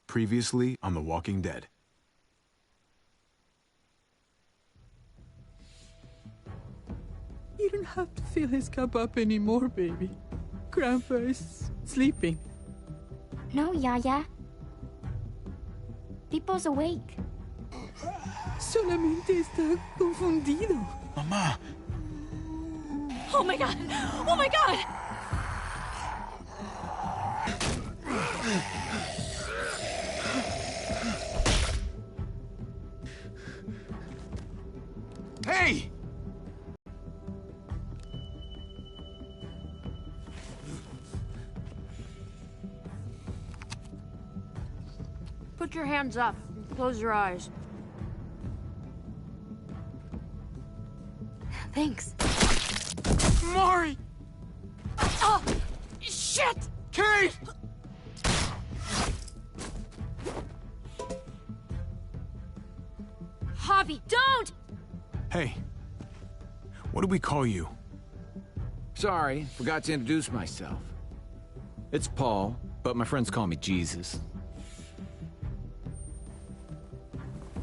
Previously on The Walking Dead. You don't have to fill his cup up anymore, baby. Grandpa is sleeping. No, Yaya. Pipo's awake. Solamente está confundido. Mamá! Oh my god! Oh my god! Hey! Put your hands up and close your eyes. Thanks. Mari! Oh! Shit! Kate! Javi, don't! Hey. What do we call you? Sorry, forgot to introduce myself. It's Paul, but my friends call me Jesus.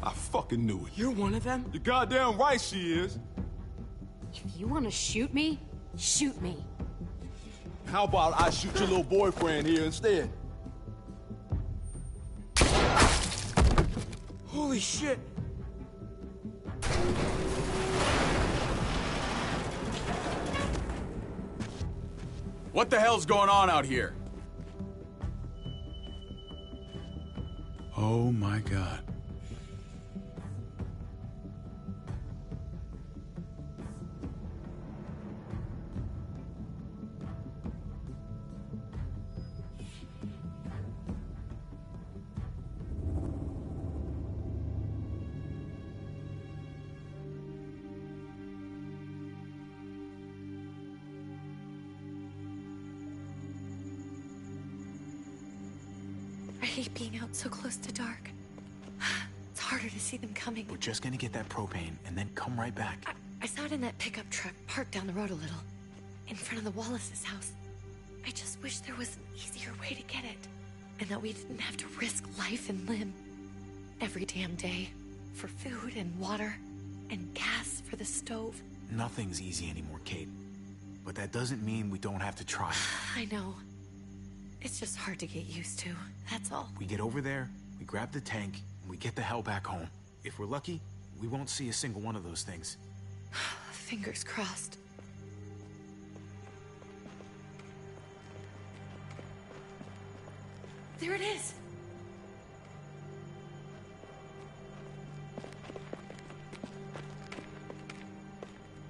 I fucking knew it. You're one of them? You're goddamn right she is. If you want to shoot me, shoot me. How about I shoot your little boyfriend here instead? Holy shit! What the hell's going on out here? Oh my god. I hate being out so close to dark. It's harder to see them coming. We're just gonna get that propane and then come right back. I saw it in that pickup truck parked down the road a little, in front of the Wallace's house. I just wish there was an easier way to get it, and that we didn't have to risk life and limb every damn day for food and water and gas for the stove. Nothing's easy anymore, Kate. But that doesn't mean we don't have to try. I know. It's just hard to get used to, that's all. We get over there, we grab the tank, and we get the hell back home. If we're lucky, we won't see a single one of those things. Fingers crossed. There it is!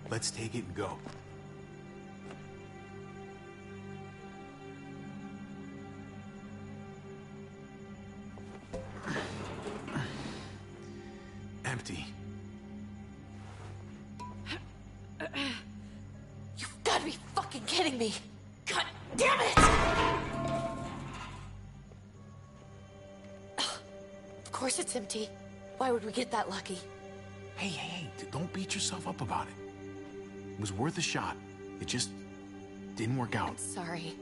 Let's take it and go. Empty. You've got to be fucking kidding me! God damn it! Of course it's empty. Why would we get that lucky? Hey, don't beat yourself up about it. It was worth a shot. It just didn't work out. I'm sorry.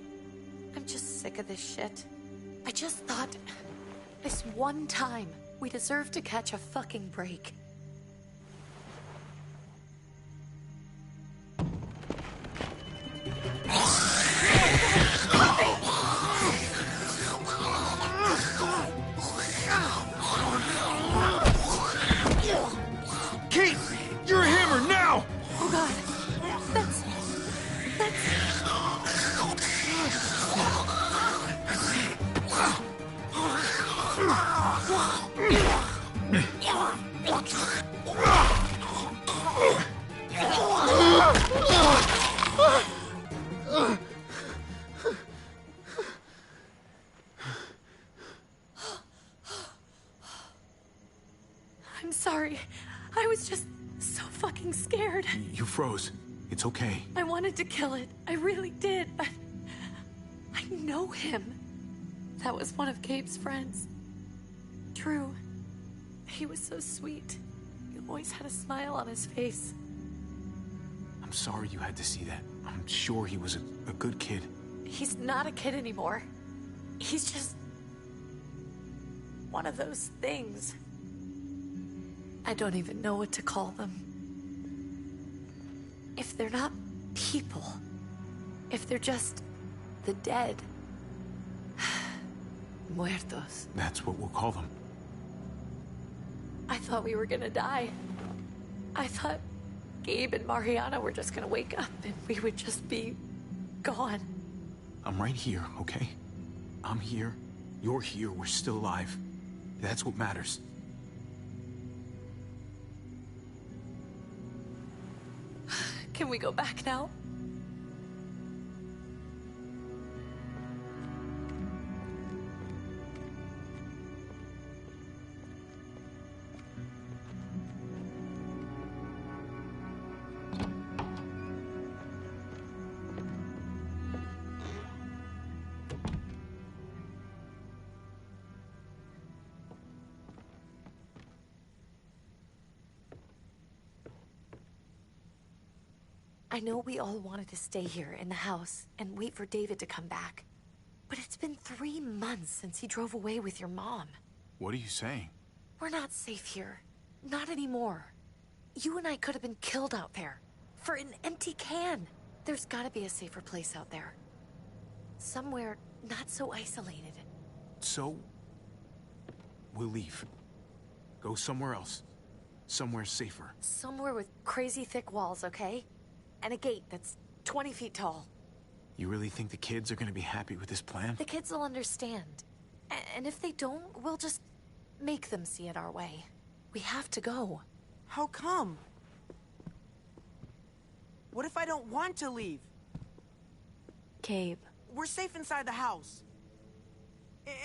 I'm just sick of this shit. I just thought, this one time, we deserve to catch a fucking break. Kate! You're a hammer now! Oh god. That's... I'm sorry. I was just so fucking scared. You froze. It's okay. I wanted to kill it. I really did, but... I know him. That was one of Gabe's friends. Drew. He was so sweet. He always had a smile on his face. I'm sorry you had to see that. I'm sure he was a good kid. He's not a kid anymore. He's just... one of those things. I don't even know what to call them. If they're not people, if they're just the dead. Muertos. That's what we'll call them. I thought we were gonna die. I thought Gabe and Mariana were just gonna wake up and we would just be gone. I'm right here, okay? I'm here. You're here. We're still alive. That's what matters. Can we go back now? I know we all wanted to stay here in the house and wait for David to come back. But it's been 3 months since he drove away with your mom. What are you saying? We're not safe here. Not anymore. You and I could have been killed out there. For an empty can. There's gotta be a safer place out there. Somewhere not so isolated. So, we'll leave. Go somewhere else. Somewhere safer. Somewhere with crazy thick walls, okay? And a gate that's 20 feet tall. You really think the kids are gonna be happy with this plan? The kids will understand. And if they don't, we'll just make them see it our way. We have to go. How come? What if I don't want to leave? Gabe. We're safe inside the house.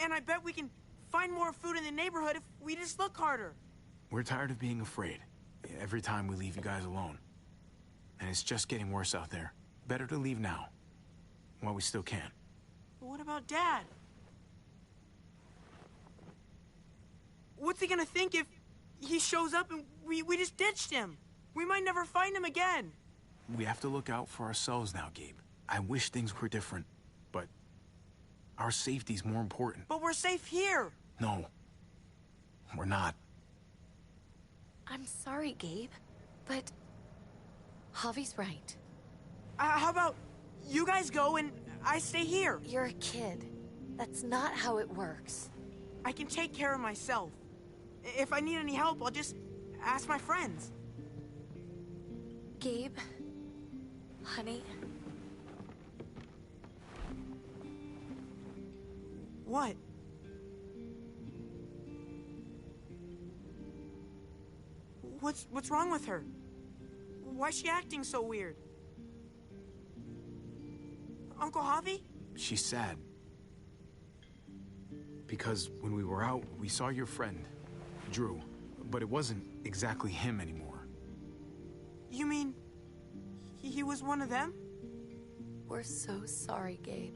And I bet we can find more food in the neighborhood if we just look harder. We're tired of being afraid. Every time we leave you guys alone. And it's just getting worse out there. Better to leave now. While we still can. But what about Dad? What's he gonna think if he shows up and we just ditched him? We might never find him again. We have to look out for ourselves now, Gabe. I wish things were different, but our safety's more important. But we're safe here. No, we're not. I'm sorry, Gabe, but Javi's right. How about you guys go and I stay here? You're a kid. That's not how it works. I can take care of myself. If I need any help, I'll just ask my friends. Gabe, honey. What? What's wrong with her? Why's she acting so weird? Uncle Javi? She's sad. Because when we were out, we saw your friend, Drew. But it wasn't exactly him anymore. You mean he was one of them? We're so sorry, Gabe.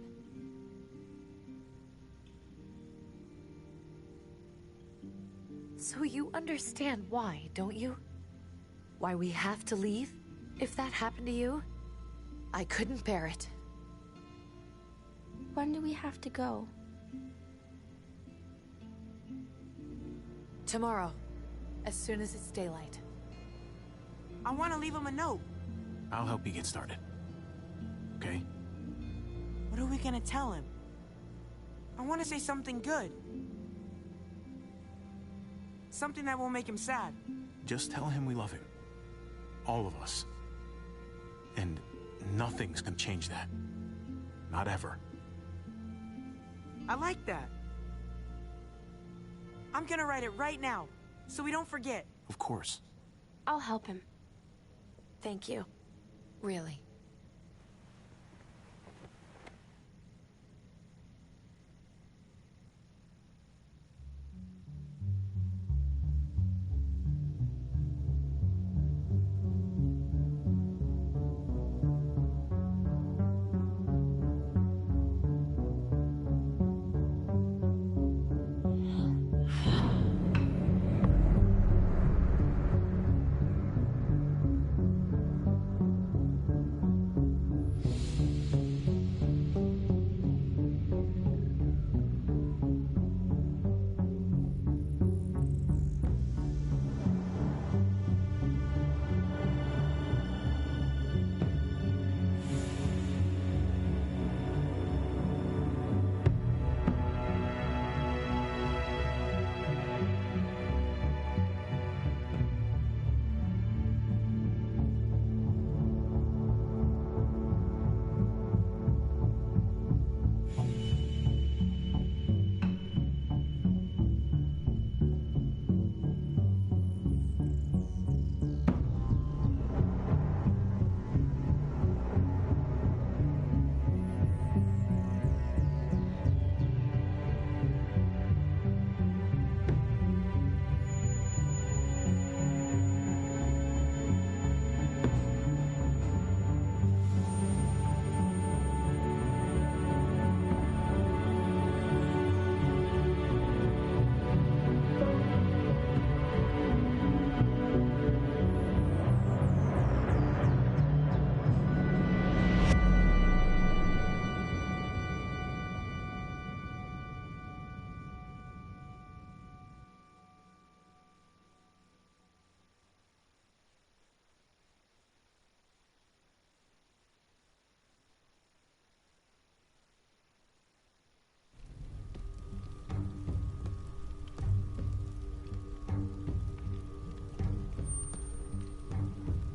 So you understand why, don't you? Why we have to leave? If that happened to you, I couldn't bear it. When do we have to go? Tomorrow, as soon as it's daylight. I want to leave him a note. I'll help you get started. Okay? What are we gonna tell him? I want to say something good. Something that won't make him sad. Just tell him we love him. All of us. And nothing's gonna change that. Not ever. I like that. I'm gonna write it right now, so we don't forget. Of course. I'll help him. Thank you. Really.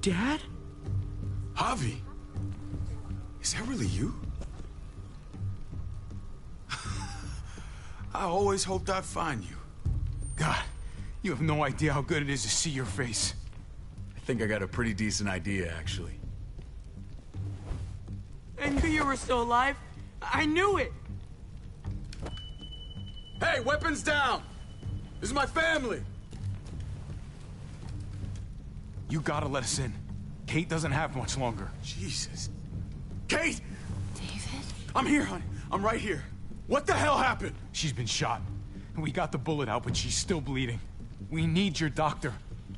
Dad? Javi, is that really you? I always hoped I'd find you. God, you have no idea how good it is to see your face. I think I got a pretty decent idea, actually. I knew you were still alive. I knew it. Hey, weapons down! This is my family! You gotta let us in. Kate doesn't have much longer. Jesus. Kate! David? I'm here, honey. I'm right here. What the hell happened? She's been shot. And we got the bullet out, but she's still bleeding. We need your doctor.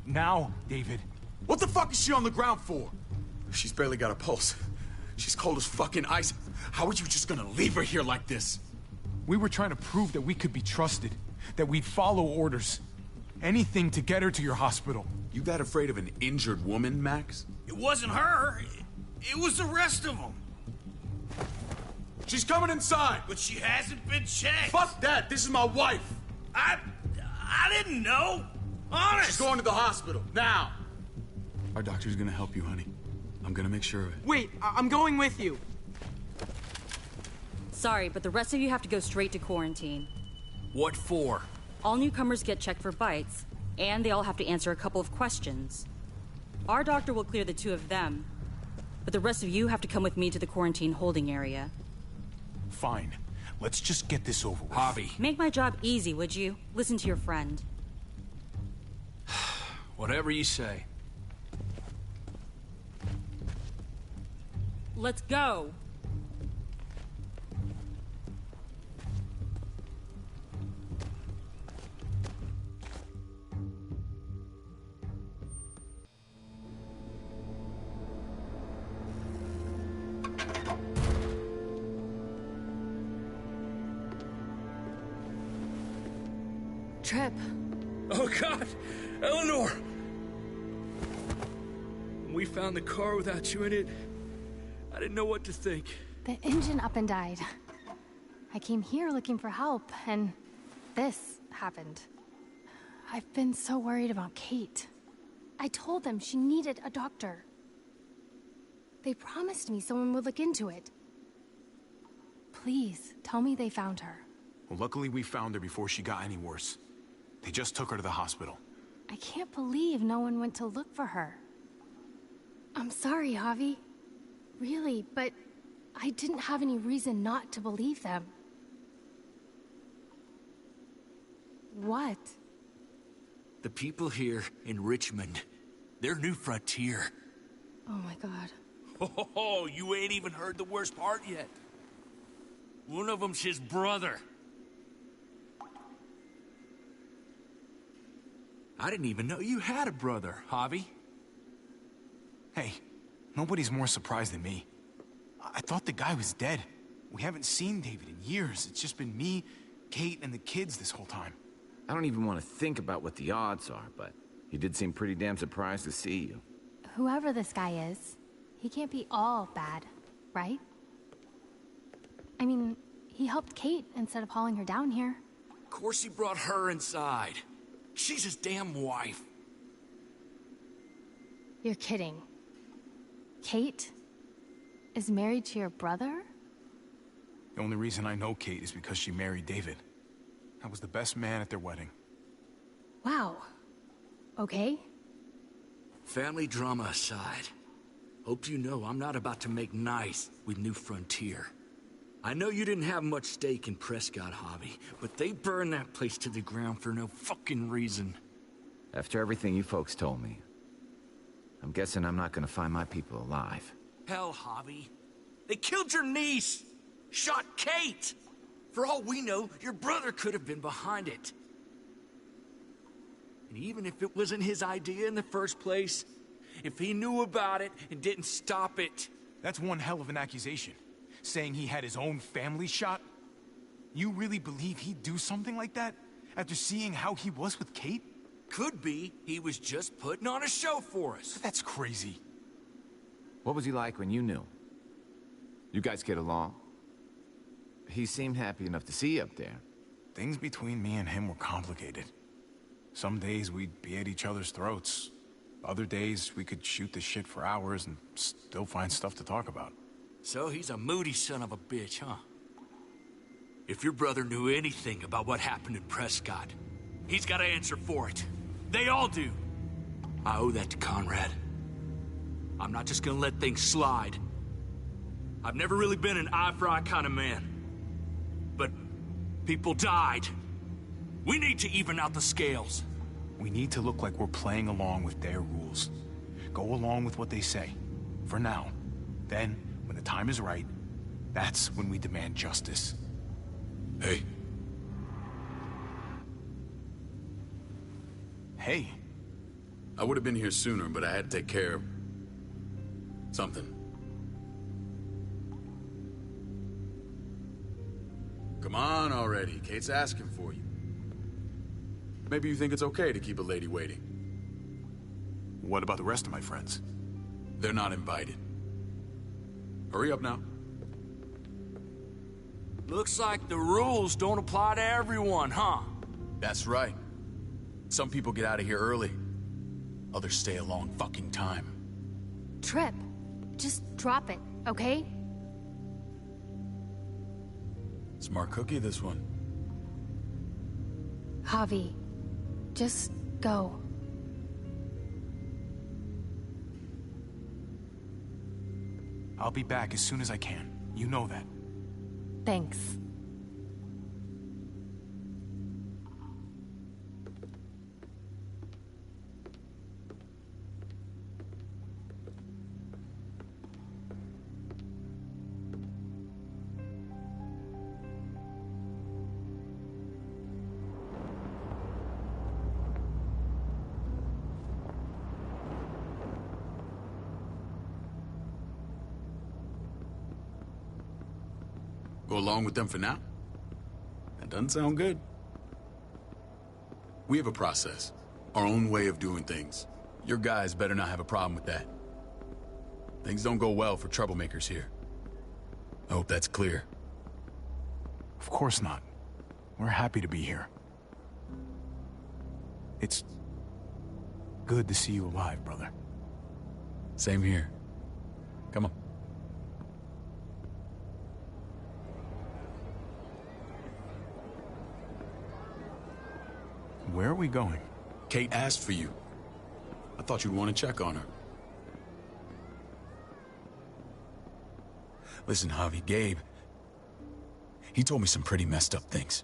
Now, David. What the fuck is she on the ground for? She's barely got a pulse. She's cold as fucking ice. How are you just gonna leave her here like this? We were trying to prove that we could be trusted, that we'd follow orders. Anything to get her to your hospital. You that afraid of an injured woman, Max? It wasn't her. It was the rest of them. She's coming inside! But she hasn't been checked. Fuck that! This is my wife! I didn't know. Honest. She's going to the hospital, now! Our doctor's gonna help you, honey. I'm gonna make sure of it. Wait, I'm going with you. Sorry, but the rest of you have to go straight to quarantine. What for? All newcomers get checked for bites, and they all have to answer a couple of questions. Our doctor will clear the two of them, but the rest of you have to come with me to the quarantine holding area. Fine. Let's just get this over with. Javi. Make my job easy, would you? Listen to your friend. Whatever you say. Let's go! Trip. Oh, God! Eleanor! When we found the car without you in it, I didn't know what to think. The engine up and died. I came here looking for help, and this happened. I've been so worried about Kate. I told them she needed a doctor. They promised me someone would look into it. Please, tell me they found her. Well, luckily we found her before she got any worse. They just took her to the hospital. I can't believe no one went to look for her. I'm sorry, Javi. Really, but I didn't have any reason not to believe them. What? The people here in Richmond, they're New Frontier. Oh my God. Oh, you ain't even heard the worst part yet. One of them's his brother. I didn't even know you had a brother, Javi. Hey, nobody's more surprised than me. I thought the guy was dead. We haven't seen David in years. It's just been me, Kate, and the kids this whole time. I don't even want to think about what the odds are, but he did seem pretty damn surprised to see you. Whoever this guy is, he can't be all bad, right? I mean, he helped Kate instead of hauling her down here. Of course he brought her inside. She's his damn wife. You're kidding. Kate is married to your brother? The only reason I know Kate is because she married David. I was the best man at their wedding. Wow. Okay. Family drama aside, hope you know I'm not about to make nice with New Frontier. I know you didn't have much stake in Prescott, Javi, but they burned that place to the ground for no fucking reason. After everything you folks told me, I'm guessing I'm not gonna find my people alive. Hell, Javi. They killed your niece! Shot Kate! For all we know, your brother could have been behind it. And even if it wasn't his idea in the first place, if he knew about it and didn't stop it... That's one hell of an accusation. Saying he had his own family shot? You really believe he'd do something like that? After seeing how he was with Kate? Could be he was just putting on a show for us. That's crazy. What was he like when you knew? You guys get along? He seemed happy enough to see you up there. Things between me and him were complicated. Some days we'd be at each other's throats. Other days, we could shoot the shit for hours and still find stuff to talk about. So he's a moody son of a bitch, huh? If your brother knew anything about what happened in Prescott, he's got to answer for it. They all do. I owe that to Conrad. I'm not just gonna let things slide. I've never really been an eye-for-eye kind of man. But people died. We need to even out the scales. We need to look like we're playing along with their rules. Go along with what they say. For now. Then, when the time is right, that's when we demand justice. Hey. Hey. I would have been here sooner, but I had to take care of something. Come on already. Kate's asking for you. Maybe you think it's okay to keep a lady waiting. What about the rest of my friends? They're not invited. Hurry up now. Looks like the rules don't apply to everyone, huh? That's right. Some people get out of here early. Others stay a long fucking time. Trip, just drop it, okay? Smart cookie, this one. Javi, just go. I'll be back as soon as I can. You know that. Thanks. Go along with them for now? That doesn't sound good. We have a process. Our own way of doing things. Your guys better not have a problem with that. Things don't go well for troublemakers here. I hope that's clear. Of course not. We're happy to be here. It's good to see you alive, brother. Same here. Come on. Where are we going? Kate asked for you. I thought you'd want to check on her. Listen, Javi, Gabe... he told me some pretty messed up things.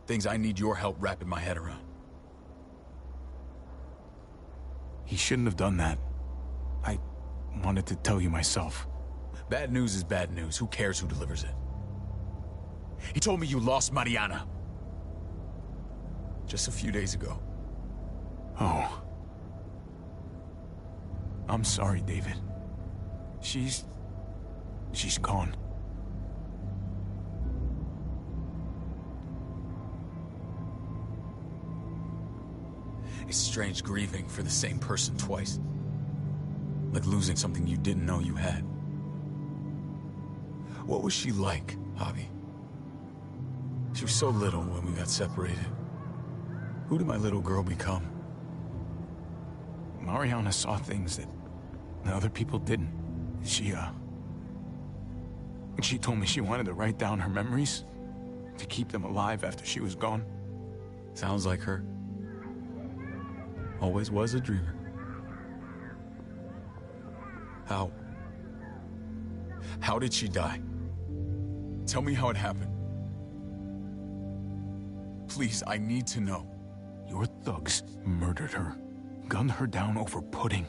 Things I need your help wrapping my head around. He shouldn't have done that. I wanted to tell you myself. Bad news is bad news. Who cares who delivers it? He told me you lost Mariana. Just a few days ago. Oh. I'm sorry, David. She's gone. It's strange grieving for the same person twice. Like losing something you didn't know you had. What was she like, Javi? She was so little when we got separated. Who did my little girl become? Mariana saw things that other people didn't. She told me she wanted to write down her memories to keep them alive after she was gone. Sounds like her. Always was a dreamer. How did she die? Tell me how it happened. Please, I need to know. Your thugs murdered her, gunned her down over pudding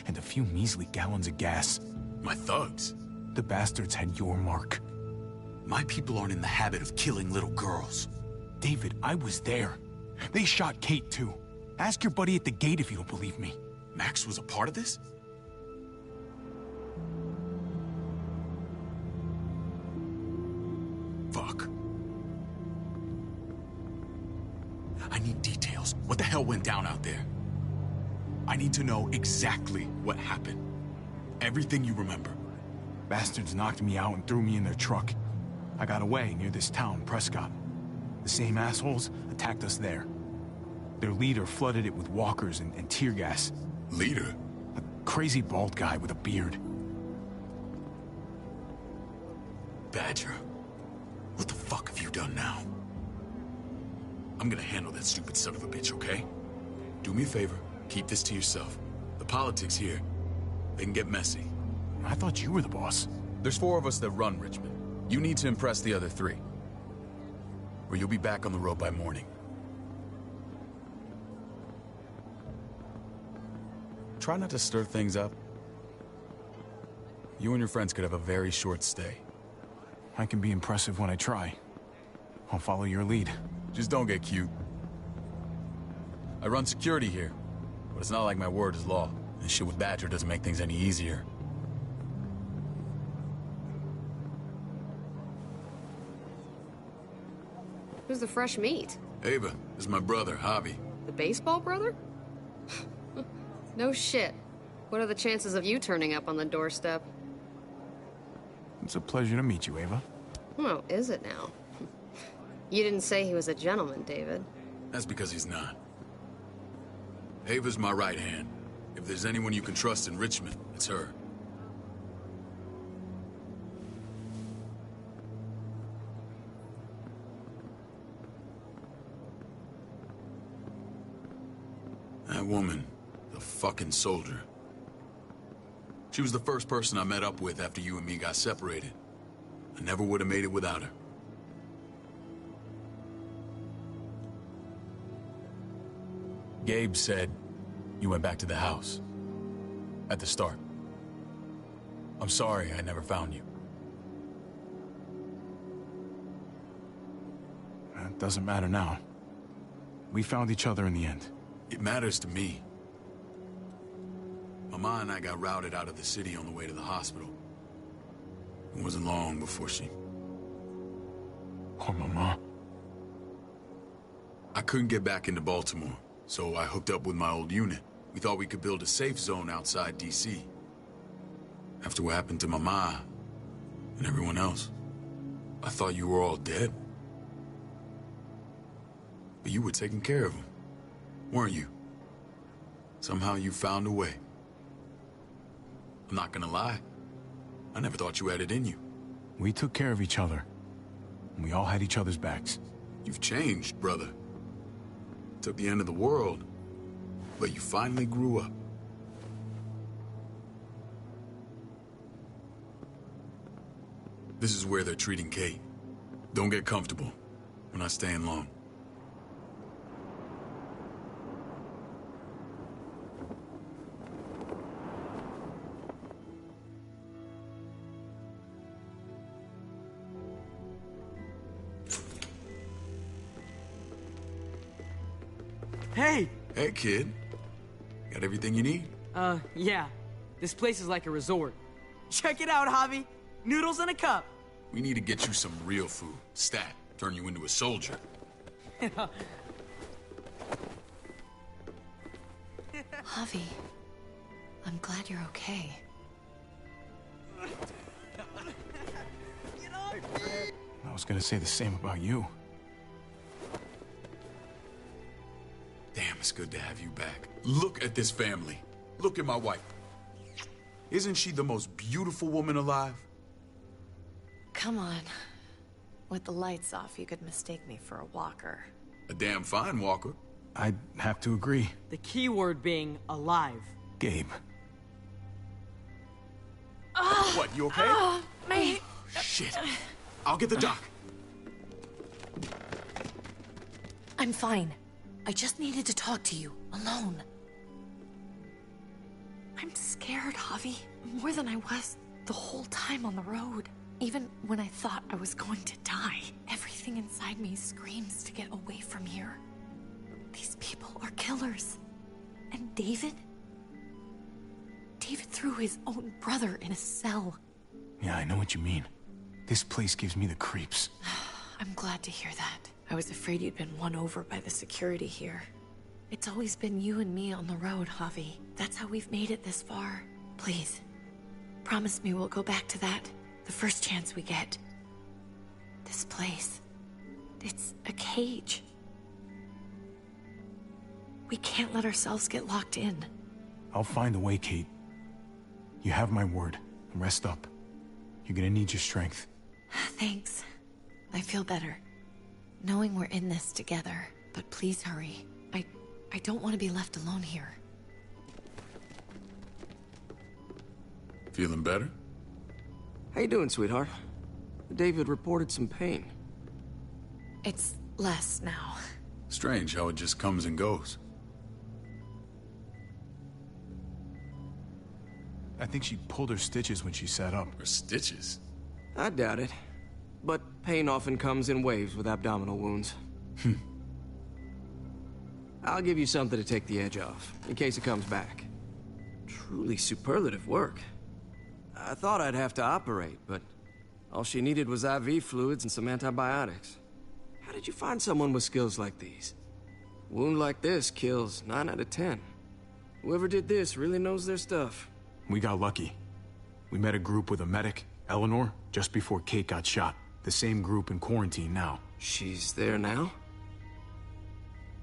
and a few measly gallons of gas. My thugs? The bastards had your mark. My people aren't in the habit of killing little girls. David, I was there. They shot Kate too. Ask your buddy at the gate if you don't believe me. Max was a part of this? Fuck. I need details. What the hell went down out there? I need to know exactly what happened. Everything you remember. Bastards knocked me out and threw me in their truck. I got away near this town, Prescott. The same assholes attacked us there. Their leader flooded it with walkers and tear gas. Leader? A crazy bald guy with a beard. Badger, what the fuck have you done now? I'm gonna handle that stupid son of a bitch, okay? Do me a favor, keep this to yourself. The politics here, they can get messy. I thought you were the boss. There's 4 of us that run Richmond. You need to impress the other 3. Or you'll be back on the road by morning. Try not to stir things up. You and your friends could have a very short stay. I can be impressive when I try. I'll follow your lead. Just don't get cute. I run security here, but it's not like my word is law. And shit with Badger doesn't make things any easier. Who's the fresh meat? Ava, this is my brother, Javi. The baseball brother? No shit. What are the chances of you turning up on the doorstep? It's a pleasure to meet you, Ava. Oh, is it now? You didn't say he was a gentleman, David. That's because he's not. Ava's my right hand. If there's anyone you can trust in Richmond, it's her. That woman, the fucking soldier. She was the first person I met up with after you and me got separated. I never would have made it without her. Gabe said you went back to the house. At the start. I'm sorry I never found you. It doesn't matter now. We found each other in the end. It matters to me. Mama and I got routed out of the city on the way to the hospital. It wasn't long before she... Poor Mama. I couldn't get back into Baltimore, so I hooked up with my old unit. We thought we could build a safe zone outside D.C. After what happened to Mama and everyone else, I thought you were all dead. But you were taking care of them, weren't you? Somehow you found a way. I'm not gonna lie. I never thought you had it in you. We took care of each other. And we all had each other's backs. You've changed, brother. Took the end of the world, but you finally grew up. This is where they're treating Kate. Don't get comfortable. We're not staying long. Hey! Hey, kid. Got everything you need? Yeah. This place is like a resort. Check it out, Javi. Noodles in a cup. We need to get you some real food. Stat. Turn you into a soldier. Javi, I'm glad you're okay. I was gonna say the same about you. Damn, it's good to have you back. Look at this family. Look at my wife. Isn't she the most beautiful woman alive? Come on. With the lights off, you could mistake me for a walker. A damn fine walker. I'd have to agree. The key word being alive. Gabe. What, you okay? Me. Shit. I'll get the doc. I'm fine. I just needed to talk to you, alone. I'm scared, Javi. More than I was the whole time on the road. Even when I thought I was going to die, everything inside me screams to get away from here. These people are killers. And David? David threw his own brother in a cell. Yeah, I know what you mean. This place gives me the creeps. I'm glad to hear that. I was afraid you'd been won over by the security here. It's always been you and me on the road, Javi. That's how we've made it this far. Please, promise me we'll go back to that the first chance we get. This place, it's a cage. We can't let ourselves get locked in. I'll find a way, Kate. You have my word. Rest up. You're gonna need your strength. Thanks. I feel better. Knowing we're in this together. But please hurry. I don't want to be left alone here. Feeling better? How you doing, sweetheart? David reported some pain. It's less now. Strange how it just comes and goes. I think she pulled her stitches when she sat up. Her stitches? I doubt it. But pain often comes in waves with abdominal wounds. I'll give you something to take the edge off, in case it comes back. Truly superlative work. I thought I'd have to operate, but all she needed was IV fluids and some antibiotics. How did you find someone with skills like these? A wound like this kills 9 out of 10. Whoever did this really knows their stuff. We got lucky. We met a group with a medic, Eleanor, just before Kate got shot. The same group in quarantine now. She's there now?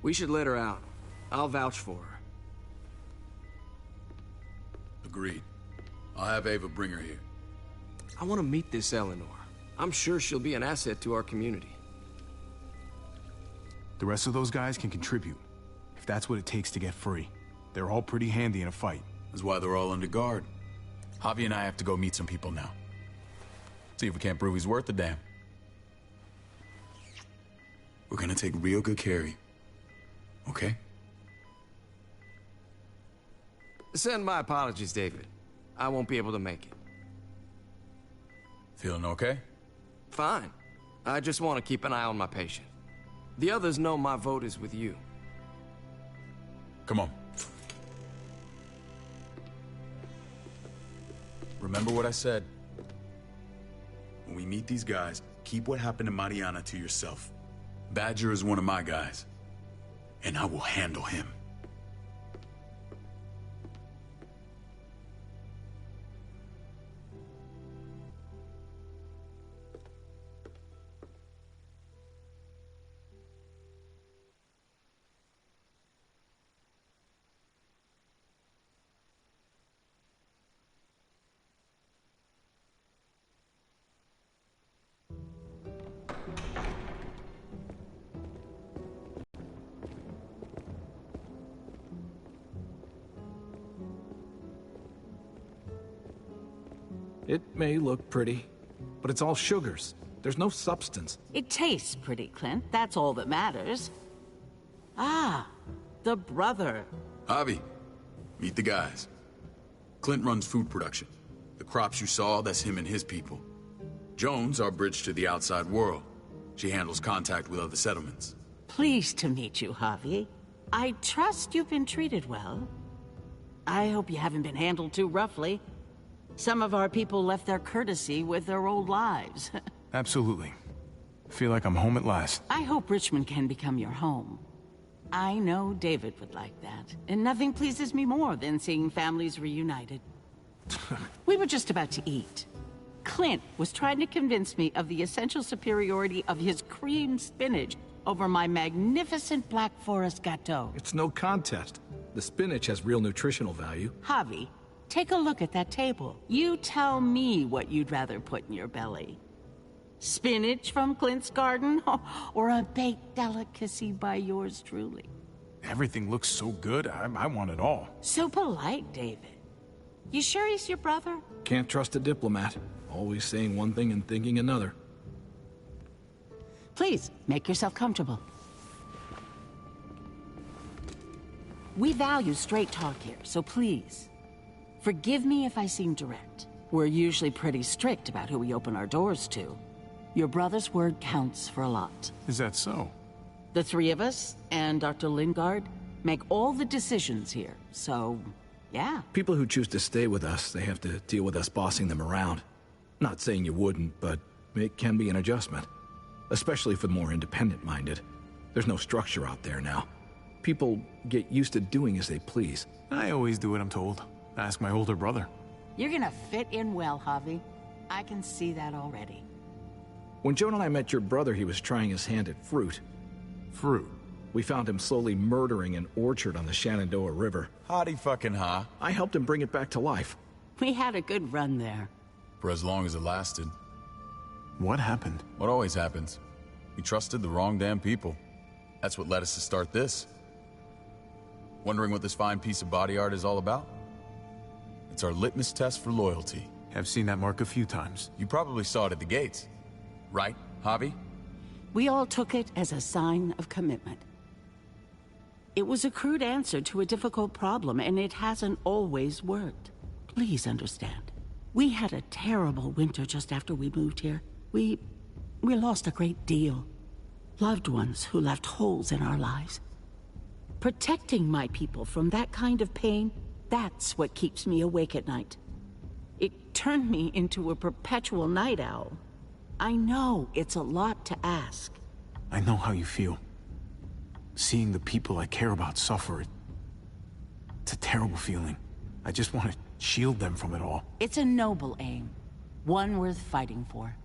We should let her out. I'll vouch for her. Agreed. I'll have Ava bring her here. I want to meet this Eleanor. I'm sure she'll be an asset to our community. The rest of those guys can contribute, if that's what it takes to get free. They're all pretty handy in a fight. That's why they're all under guard. Javi and I have to go meet some people now. See if we can't prove he's worth a damn. We're gonna take real good care of you. Okay? Send my apologies, David. I won't be able to make it. Feeling okay? Fine. I just want to keep an eye on my patient. The others know my vote is with you. Come on. Remember what I said. When we meet these guys, keep what happened to Mariana to yourself. Badger is one of my guys, and I will handle him. It may look pretty, but it's all sugars. There's no substance. It tastes pretty, Clint. That's all that matters. Ah, the brother. Javi, meet the guys. Clint runs food production. The crops you saw, that's him and his people. Jones, our bridge to the outside world. She handles contact with other settlements. Pleased to meet you, Javi. I trust you've been treated well. I hope you haven't been handled too roughly. Some of our people left their courtesy with their old lives. Absolutely. Feel like I'm home at last. I hope Richmond can become your home. I know David would like that, and nothing pleases me more than seeing families reunited. We were just about to eat. Clint was trying to convince me of the essential superiority of his creamed spinach over my magnificent Black Forest gâteau. It's no contest. The spinach has real nutritional value. Javi, take a look at that table. You tell me what you'd rather put in your belly. Spinach from Clint's garden, or a baked delicacy by yours truly? Everything looks so good, I want it all. So polite, David. You sure he's your brother? Can't trust a diplomat. Always saying one thing and thinking another. Please, make yourself comfortable. We value straight talk here, so please, forgive me if I seem direct. We're usually pretty strict about who we open our doors to. Your brother's word counts for a lot. Is that so? The three of us, and Dr. Lingard, make all the decisions here, so, yeah. People who choose to stay with us, they have to deal with us bossing them around. Not saying you wouldn't, but it can be an adjustment. Especially for the more independent-minded. There's no structure out there now. People get used to doing as they please. I always do what I'm told. Ask my older brother. You're gonna fit in well, Javi. I can see that already. When Joan and I met your brother, he was trying his hand at fruit. Fruit? We found him slowly murdering an orchard on the Shenandoah River. Howdy fucking ha. I helped him bring it back to life. We had a good run there. For as long as it lasted. What happened? What always happens. We trusted the wrong damn people. That's what led us to start this. Wondering what this fine piece of body art is all about? It's our litmus test for loyalty. I've seen that mark a few times. You probably saw it at the gates. Right, Javi? We all took it as a sign of commitment. It was a crude answer to a difficult problem, and it hasn't always worked. Please understand. We had a terrible winter just after we moved here. We lost a great deal. Loved ones who left holes in our lives. Protecting my people from that kind of pain, that's what keeps me awake at night. It turned me into a perpetual night owl. I know it's a lot to ask. I know how you feel. Seeing the people I care about suffer, it's a terrible feeling. I just want to shield them from it all. It's a noble aim. One worth fighting for.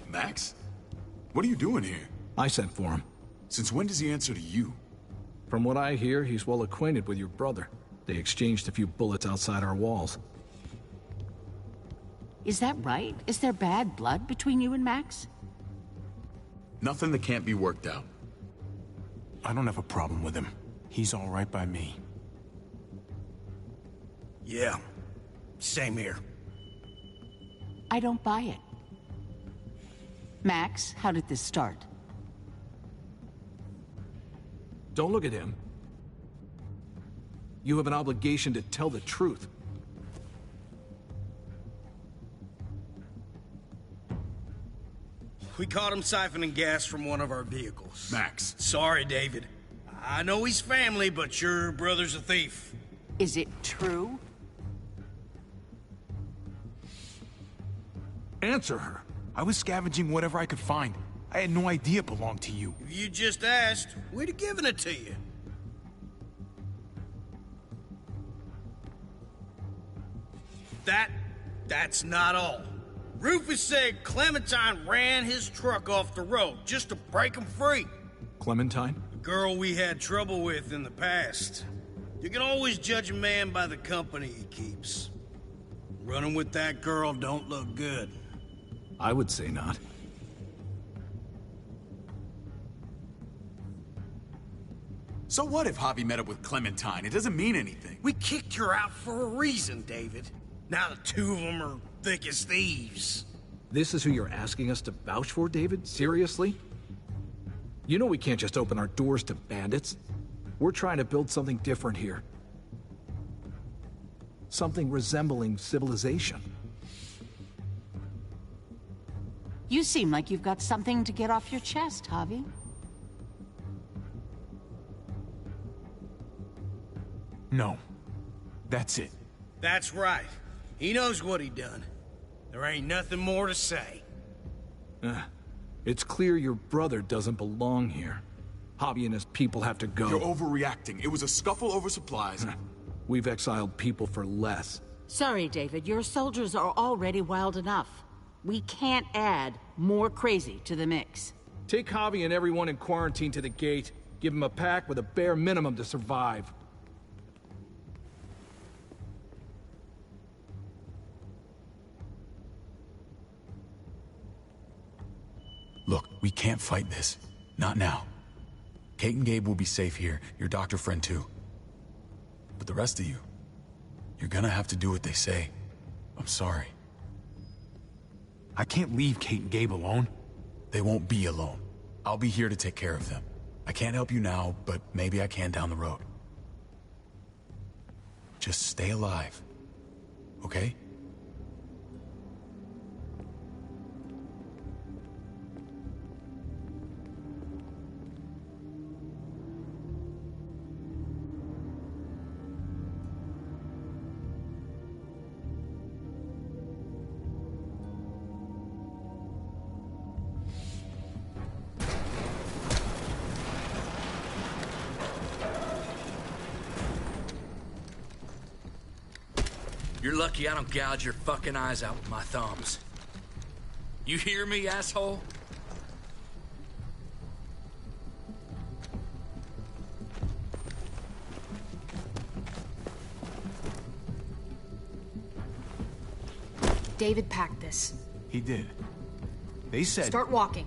Max? What are you doing here? I sent for him. Since when does he answer to you? From what I hear, he's well acquainted with your brother. They exchanged a few bullets outside our walls. Is that right? Is there bad blood between you and Max? Nothing that can't be worked out. I don't have a problem with him. He's all right by me. Yeah, same here. I don't buy it. Max, how did this start? Don't look at him. You have an obligation to tell the truth. We caught him siphoning gas from one of our vehicles. Max. Sorry, David. I know he's family, but your brother's a thief. Is it true? Answer her. I was scavenging whatever I could find. I had no idea it belonged to you. If you just asked, we'd have given it to you. That's not all. Rufus said Clementine ran his truck off the road just to break him free. Clementine? The girl we had trouble with in the past. You can always judge a man by the company he keeps. Running with that girl don't look good. I would say not. So what if Javi met up with Clementine? It doesn't mean anything. We kicked her out for a reason, David. Now the two of them are thick as thieves. This is who you're asking us to vouch for, David? Seriously? You know we can't just open our doors to bandits. We're trying to build something different here. Something resembling civilization. You seem like you've got something to get off your chest, Javi. No. That's it. That's right. He knows what he done. There ain't nothing more to say. It's clear your brother doesn't belong here. Javi and his people have to go. You're overreacting. It was a scuffle over supplies. We've exiled people for less. Sorry, David. Your soldiers are already wild enough. We can't add more crazy to the mix. Take Javi and everyone in quarantine to the gate. Give them a pack with a bare minimum to survive. Look, we can't fight this. Not now. Kate and Gabe will be safe here, your doctor friend too. But the rest of you, you're gonna have to do what they say. I'm sorry. I can't leave Kate and Gabe alone. They won't be alone. I'll be here to take care of them. I can't help you now, but maybe I can down the road. Just stay alive, okay? You're lucky I don't gouge your fucking eyes out with my thumbs. You hear me, asshole? David packed this. He did. They said... Start walking.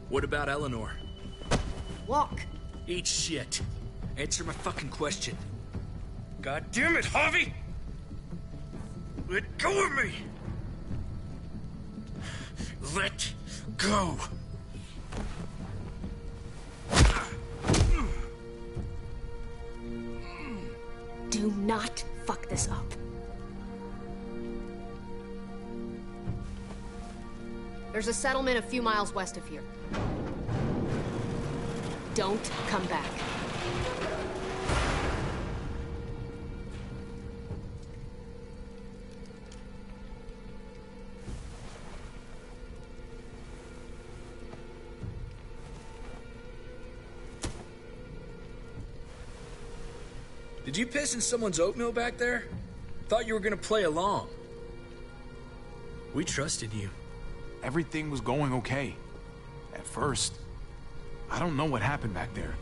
What about Eleanor? Walk. Eat shit. Answer my fucking question. God damn it, Javi! Let go of me! Let go! Do not fuck this up. There's a settlement a few miles west of here. Don't come back. Did you piss in someone's oatmeal back there? Thought you were gonna play along. We trusted you. Everything was going okay. At first. I don't know what happened back there.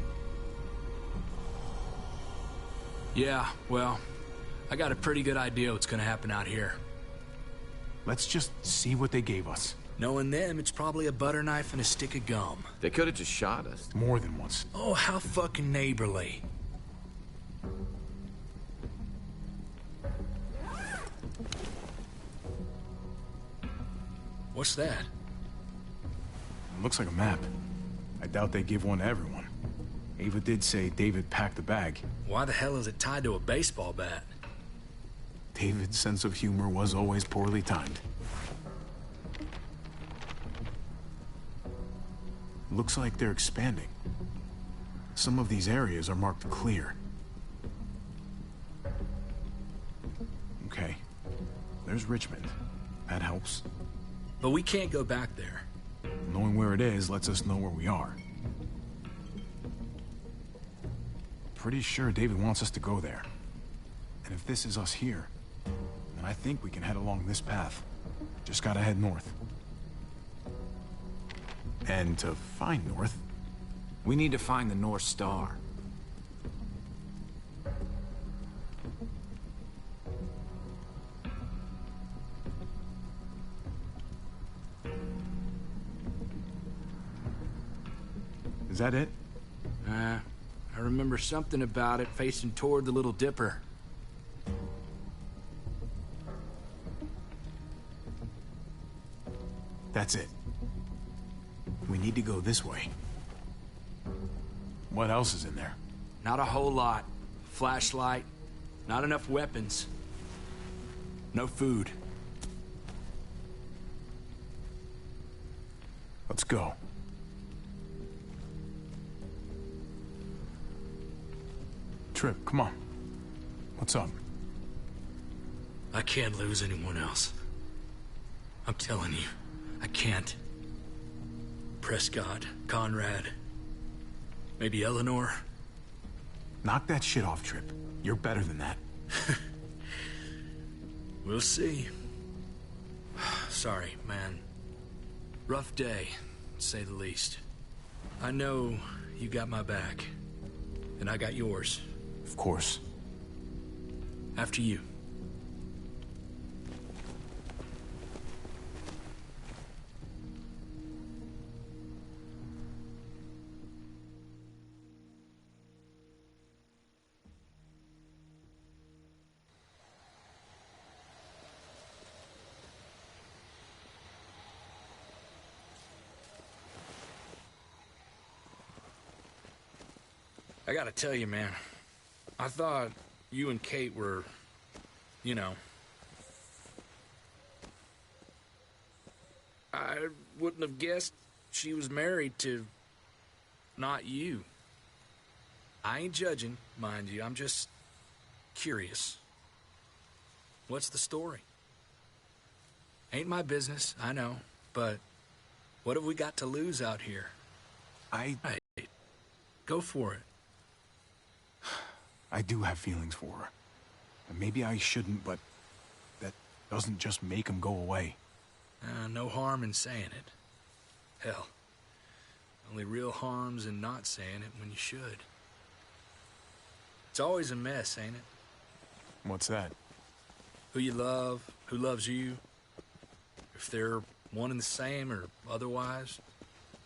Yeah, well, I got a pretty good idea what's gonna happen out here. Let's just see what they gave us. Knowing them, it's probably a butter knife and a stick of gum. They could have just shot us. More than once. Oh, how fucking neighborly. What's that? It looks like a map. I doubt they give one to everyone. Ava did say David packed the bag. Why the hell is it tied to a baseball bat? David's sense of humor was always poorly timed. Looks like they're expanding. Some of these areas are marked clear. Okay. There's Richmond. That helps. But we can't go back there. Knowing where it is lets us know where we are. Pretty sure David wants us to go there. And if this is us here, then I think we can head along this path. Just gotta head north. And to find north... We need to find the North Star. Is that it? I remember something about it facing toward the Little Dipper. That's it. We need to go this way. What else is in there? Not a whole lot. Flashlight, not enough weapons. No food. Let's go. Trip, come on. What's up? I can't lose anyone else. I'm telling you, I can't. Prescott, Conrad, maybe Eleanor. Knock that shit off, Trip. You're better than that. We'll see. Sorry, man. Rough day, to say the least. I know you got my back, and I got yours. Of course. After you. I gotta tell you, man. I thought you and Kate were, you know... I wouldn't have guessed she was married to... not you. I ain't judging, mind you. I'm just... curious. What's the story? Ain't my business, I know, but... what have we got to lose out here? Hey, go for it. I do have feelings for her. And maybe I shouldn't, but that doesn't just make them go away. No harm in saying it. Hell, only real harm's in not saying it when you should. It's always a mess, ain't it? What's that? who you love, who loves you, if they're one and the same or otherwise.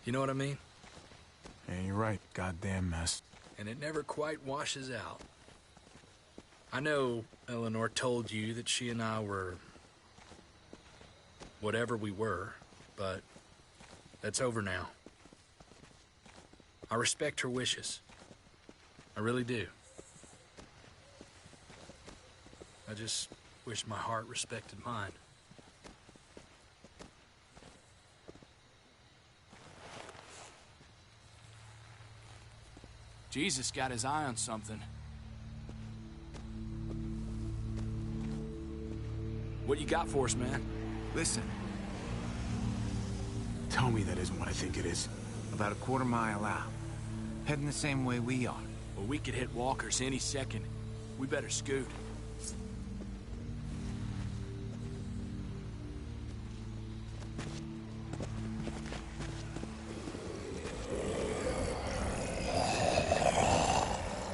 You know what I mean? Yeah, you're right. Goddamn mess. And it never quite washes out. I know Eleanor told you that she and I were whatever we were, but that's over now. I respect her wishes. I really do. I just wish my heart respected mine. Jesus got his eye on something. What you got for us, man? Listen. Tell me that isn't what I think it is. About a quarter mile out. Heading the same way we are. Well, we could hit walkers any second. We better scoot.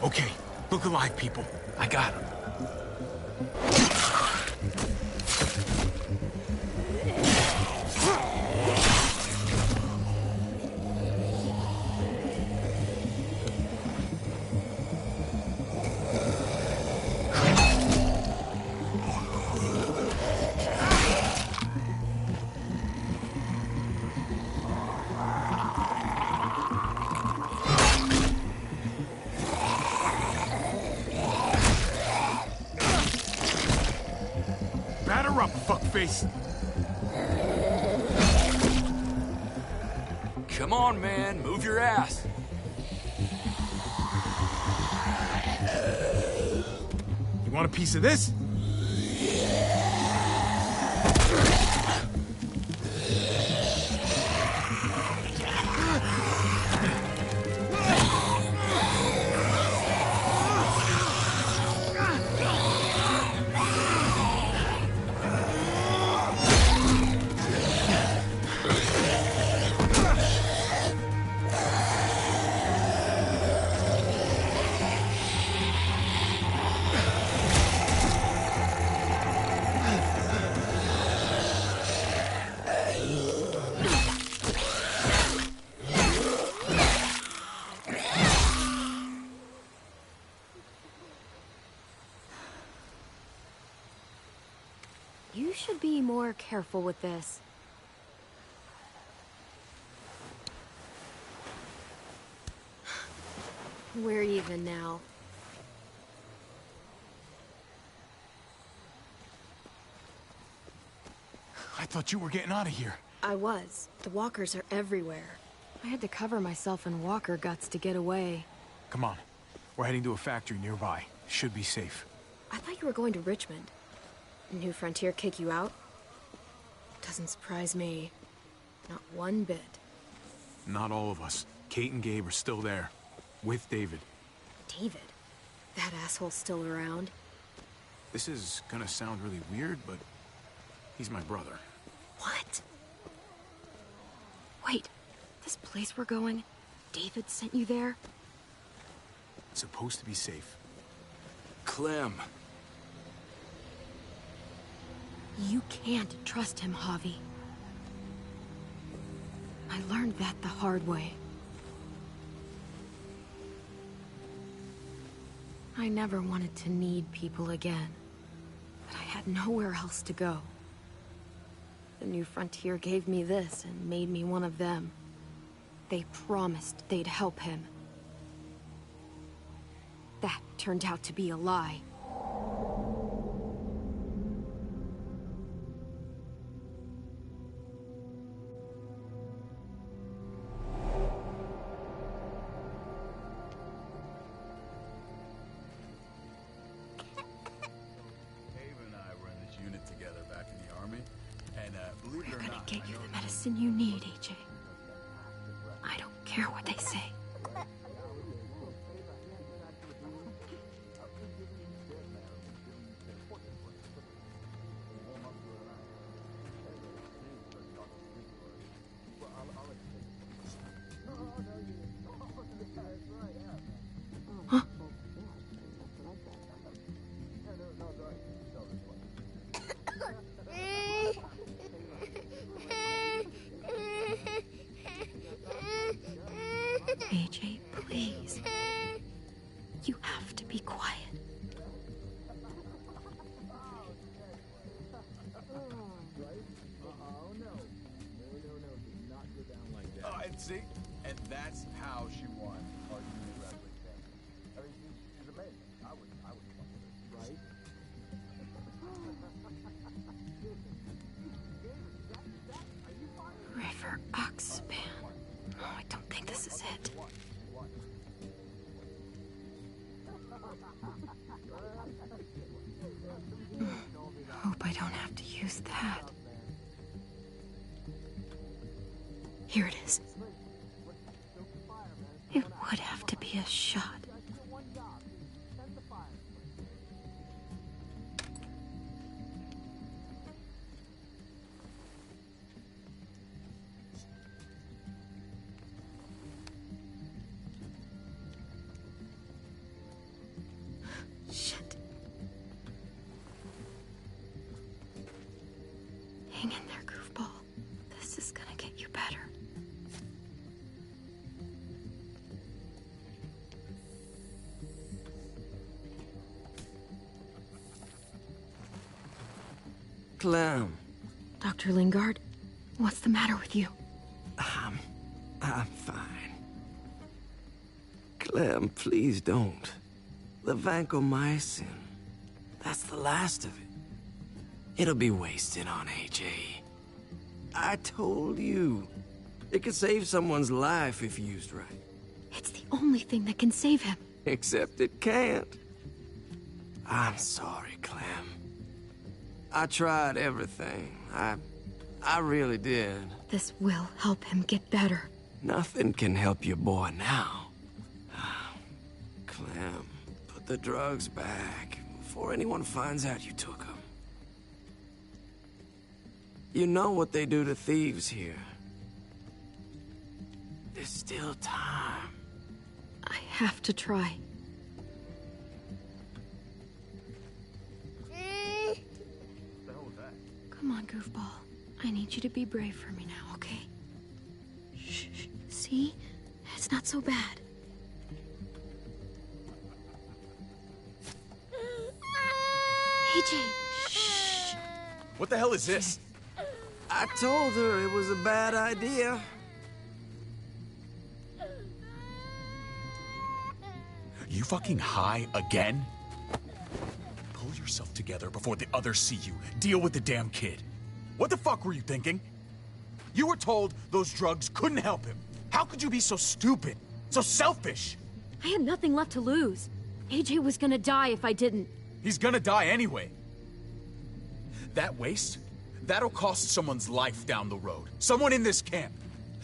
Okay, look alive, people. I got him. Batter up, fuckface. Come on, man. Move your ass. You want a piece of this? You should be more careful with this. We're even now. I thought you were getting out of here. I was. The walkers are everywhere. I had to cover myself in walker guts to get away. Come on. We're heading to a factory nearby. Should be safe. I thought you were going to Richmond. New Frontier kick you out? Doesn't surprise me. Not one bit. Not all of us. Kate and Gabe are still there. With David. David? That asshole's still around? This is gonna sound really weird, but he's my brother. What? Wait, this place we're going, David sent you there? It's supposed to be safe. Clem. You can't trust him, Javi. I learned that the hard way. I never wanted to need people again, but I had nowhere else to go. The New Frontier gave me this and made me one of them. They promised they'd help him. That turned out to be a lie. We're gonna get you the medicine you need, AJ. I don't care what they say. Huh? Please. You have to be quiet. And see, and that's how she won our junior wrestling champion. I mean, she's amazing. I would fuck with her, right? River Oxpan. Oh, I don't think this is it. Hope I don't have to use that. Here it is. It would have to be a shot. Shit. Hang in there, goofball. This is gonna get you better. Clem. Dr. Lingard, what's the matter with you? I'm fine. Clem, please don't. The vancomycin. That's the last of it. It'll be wasted on AJ. I told you. It could save someone's life if used right. It's the only thing that can save him. Except it can't. I'm sorry, Clem. I tried everything. I really did. This will help him get better. Nothing can help your boy now. Clem, put the drugs back before anyone finds out you took them. You know what they do to thieves here. There's still time. I have to try. Come on, goofball. I need you to be brave for me now, okay? Shh. See? It's not so bad. AJ, shh. What the hell is this? I told her it was a bad idea. You fucking high again? Pull yourself together before the others see you. Deal with the damn kid. What the fuck were you thinking? You were told those drugs couldn't help him. How could you be so stupid? So selfish? I had nothing left to lose. AJ was gonna die if I didn't. He's gonna die anyway. That waste? That'll cost someone's life down the road. Someone in this camp.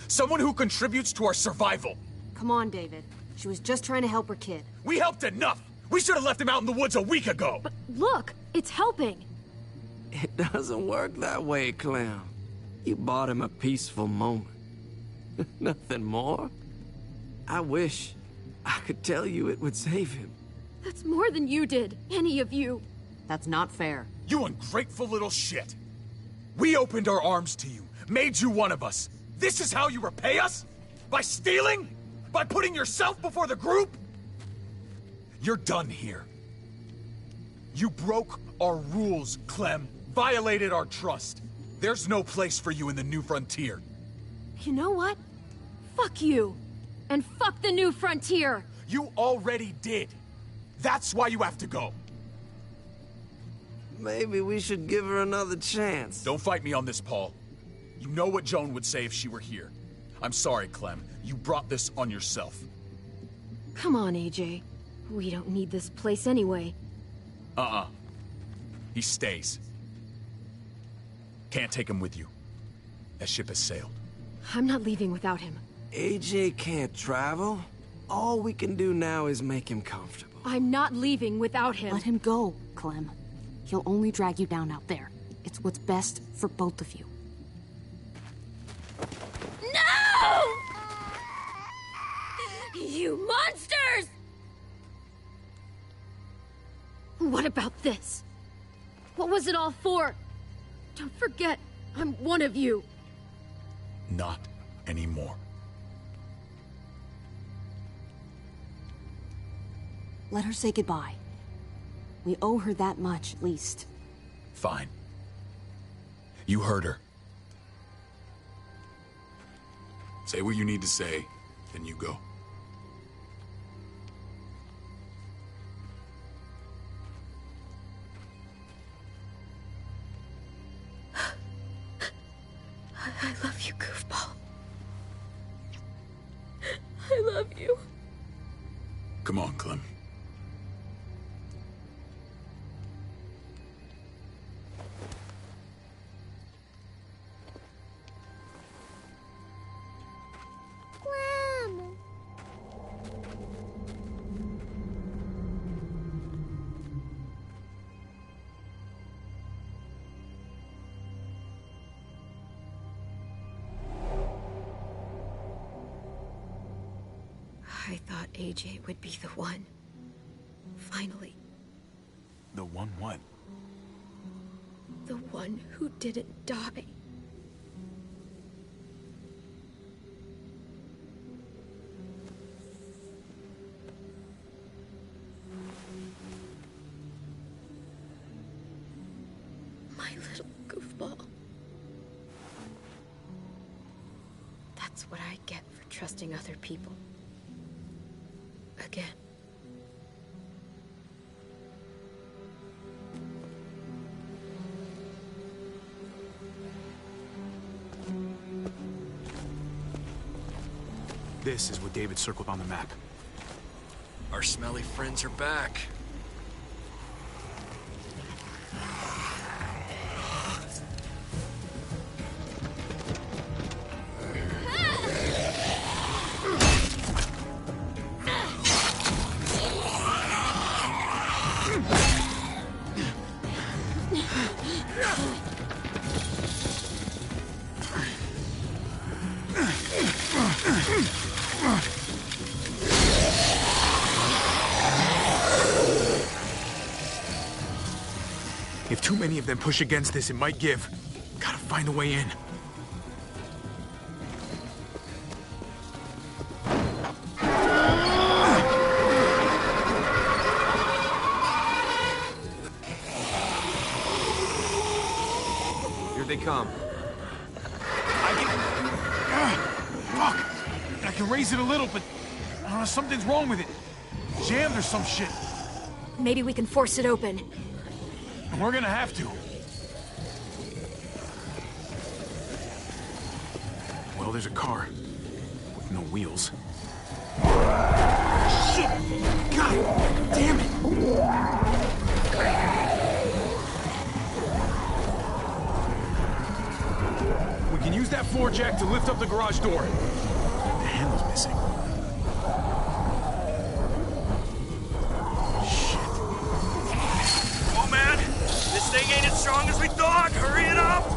Someone who contributes to our survival. Come on, David. She was just trying to help her kid. We helped enough! We should have left him out in the woods a week ago! But look, it's helping. It doesn't work that way, Clem. You bought him a peaceful moment. Nothing more. I wish I could tell you it would save him. That's more than you did, any of you. That's not fair. You ungrateful little shit! We opened our arms to you, made you one of us. This is how you repay us? By stealing? By putting yourself before the group? You're done here. You broke our rules, Clem. Violated our trust. There's no place for you in the New Frontier. You know what? Fuck you. And fuck the New Frontier. You already did. That's why you have to go. Maybe we should give her another chance. Don't fight me on this, Paul. You know what Joan would say if she were here. I'm sorry, Clem. You brought this on yourself. Come on, AJ. We don't need this place anyway. He stays. Can't take him with you. That ship has sailed. I'm not leaving without him. AJ can't travel. All we can do now is make him comfortable. I'm not leaving without him. Let him go, Clem. He'll only drag you down out there. It's what's best for both of you. No! You monsters! What about this? What was it all for? Don't forget, I'm one of you. Not anymore. Let her say goodbye. We owe her that much, at least. Fine. You heard her. Say what you need to say, then you go. I love you, goofball. I love you. Come on, Clem. I thought AJ would be the one. Finally. The one what? The one who didn't die. My little goofball. That's what I get for trusting other people. Again. This is what David circled on the map. Our smelly friends are back. If too many of them push against this, it might give. Gotta find a way in. Here they come. Fuck! I can raise it a little, but something's wrong with it. Jammed or some shit. Maybe we can force it open. And we're gonna have to. Well, there's a car. With no wheels. Shit! God damn it! We can use that floor jack to lift up the garage door. The handle's missing. Oh, man! This thing ain't as strong as we thought! Hurry it up!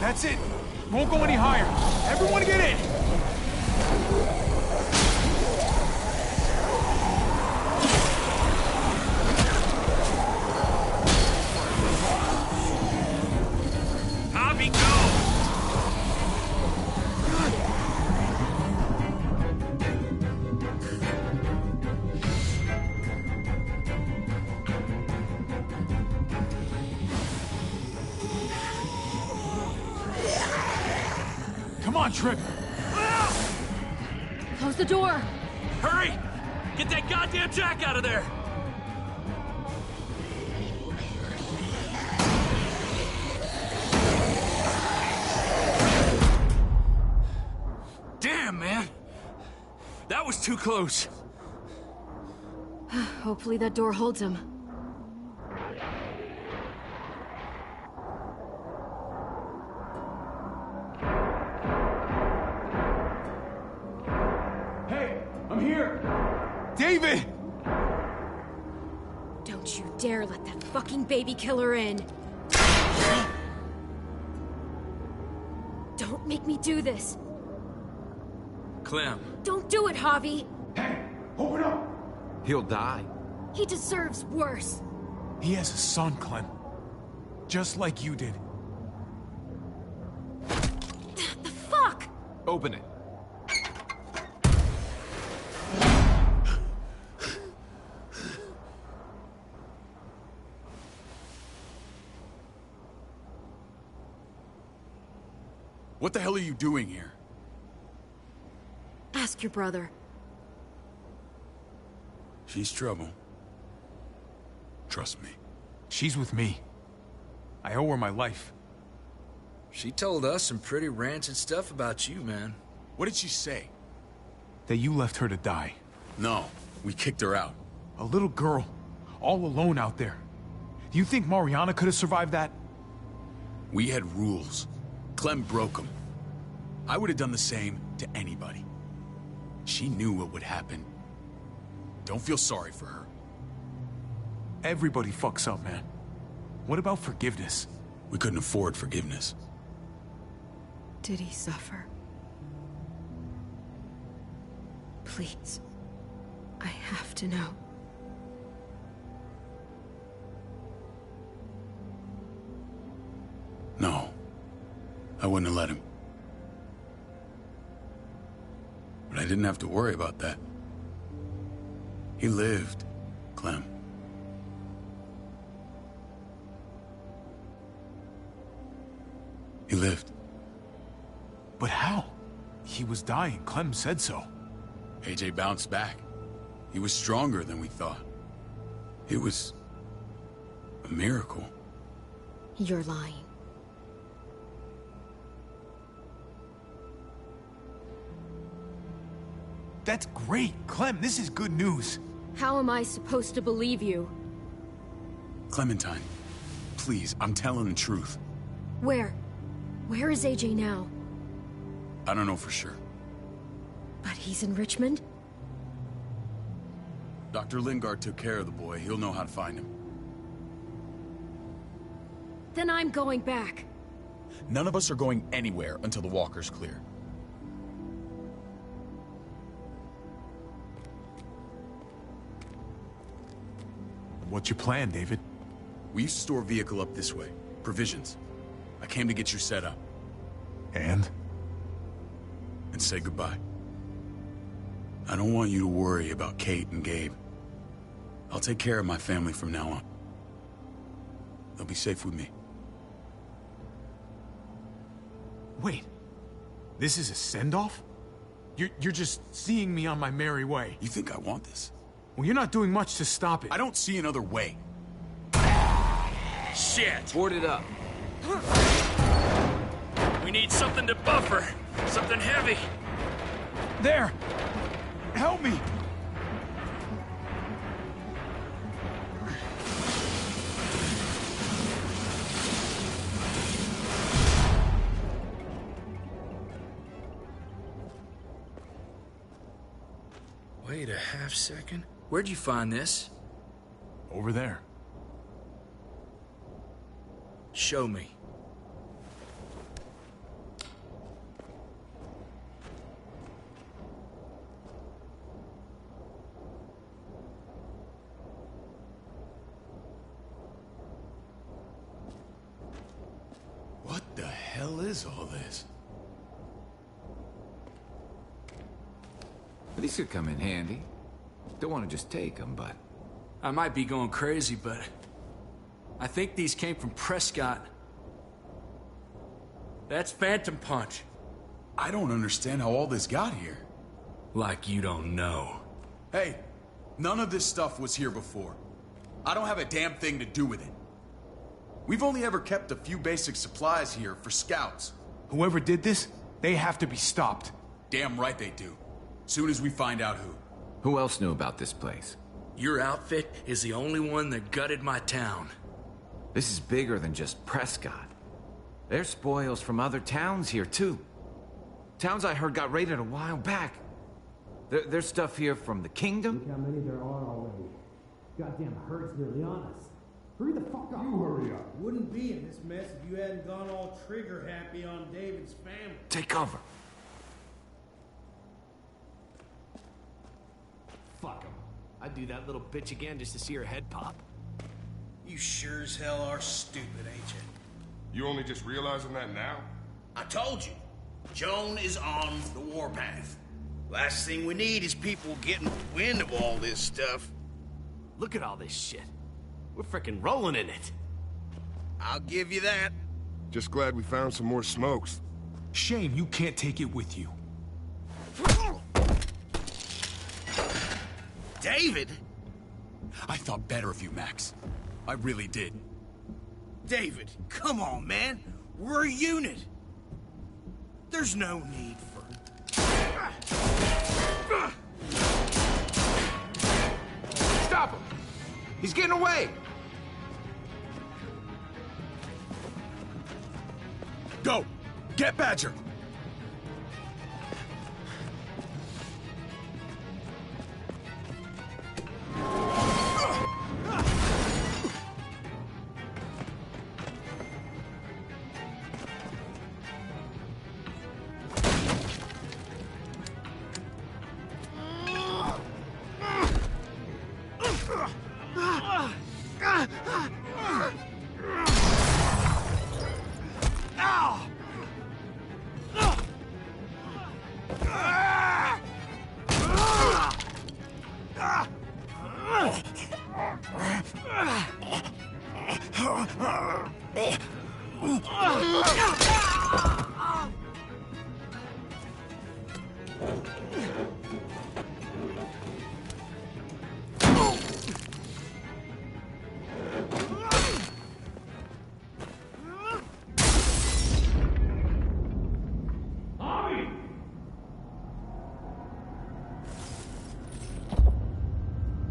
That's it. Won't go any higher. Everyone get in. Javi, go! Come on, Tripp. Close the door. Hurry! Get that goddamn jack out of there! Damn, man! That was too close. Hopefully that door holds him. Don't you dare let that fucking baby killer in! Don't make me do this! Clem. Don't do it, Javi! Hey, open up! He'll die. He deserves worse. He has a son, Clem. Just like you did. The fuck? Open it. What the hell are you doing here? Ask your brother. She's trouble. Trust me. She's with me. I owe her my life. She told us some pretty rancid stuff about you, man. What did she say? That you left her to die. No, we kicked her out. A little girl, all alone out there. Do you think Mariana could have survived that? We had rules. Clem broke them. I would have done the same to anybody. She knew what would happen. Don't feel sorry for her. Everybody fucks up, man. What about forgiveness? We couldn't afford forgiveness. Did he suffer? Please. I have to know. No. I wouldn't have let him. But I didn't have to worry about that. He lived, Clem. He lived. But how? He was dying. Clem said so. AJ bounced back. He was stronger than we thought. It was a miracle. You're lying. That's great. Clem, this is good news. How am I supposed to believe you? Clementine, please, I'm telling the truth. Where? Where is AJ now? I don't know for sure. But he's in Richmond? Dr. Lingard took care of the boy. He'll know how to find him. Then I'm going back. None of us are going anywhere until the walker's clear. What's your plan, David? We used to store a vehicle up this way. Provisions. I came to get you set up. And? And say goodbye. I don't want you to worry about Kate and Gabe. I'll take care of my family from now on. They'll be safe with me. Wait. This is a send-off? You're just seeing me on my merry way. You think I want this? Well, you're not doing much to stop it. I don't see another way. Shit! Board it up. We need something to buffer. Something heavy. There! Help me! Wait a half second. Where'd you find this? Over there. Show me. What the hell is all this? These could come in handy. Don't want to just take them, but... I might be going crazy, but... I think these came from Prescott. That's Phantom Punch. I don't understand how all this got here. Like you don't know. Hey, none of this stuff was here before. I don't have a damn thing to do with it. We've only ever kept a few basic supplies here for scouts. Whoever did this, they have to be stopped. Damn right they do. Soon as we find out who. Who else knew about this place? Your outfit is the only one that gutted my town. This is bigger than just Prescott. There's spoils from other towns here, too. Towns I heard got raided a while back. There's stuff here from the Kingdom. Look how many there are already. Goddamn herd's nearly on us. Hurry the fuck up. You hurry up. Wouldn't be in this mess if you hadn't gone all trigger happy on David's family. Take cover. Fuck him. I'd do that little bitch again just to see her head pop. You sure as hell are stupid, ain't you? You only just realizing that now? I told you. Joan is on the warpath. Last thing we need is people getting wind of all this stuff. Look at all this shit. We're frickin' rolling in it. I'll give you that. Just glad we found some more smokes. Shame you can't take it with you. David? I thought better of you, Max. I really did. David, come on, man. We're a unit. There's no need for... Stop him! He's getting away! Go! Get Badger!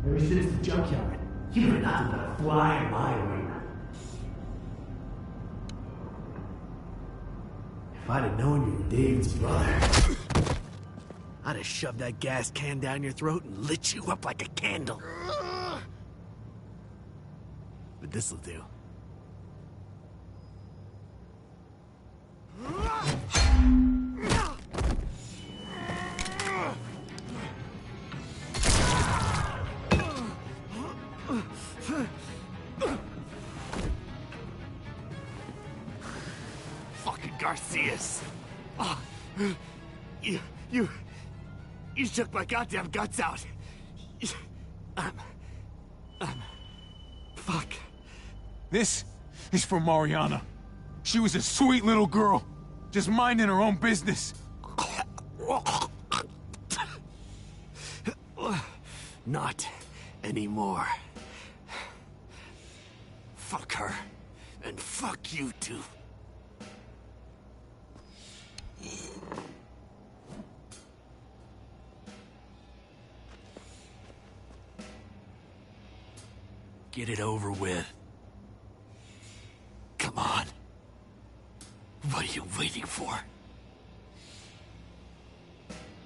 Ever since the junkyard, you've been nothing but a fly in my arena. If I'd have known you were David's brother, I'd have shoved that gas can down your throat and lit you up like a candle. But this'll do. Fucking Garcias. Oh, you shook my goddamn guts out. Fuck. This is for Mariana. She was a sweet little girl, just minding her own business. Not anymore. Fuck her, and fuck you too. Get it over with. Come on. What are you waiting for?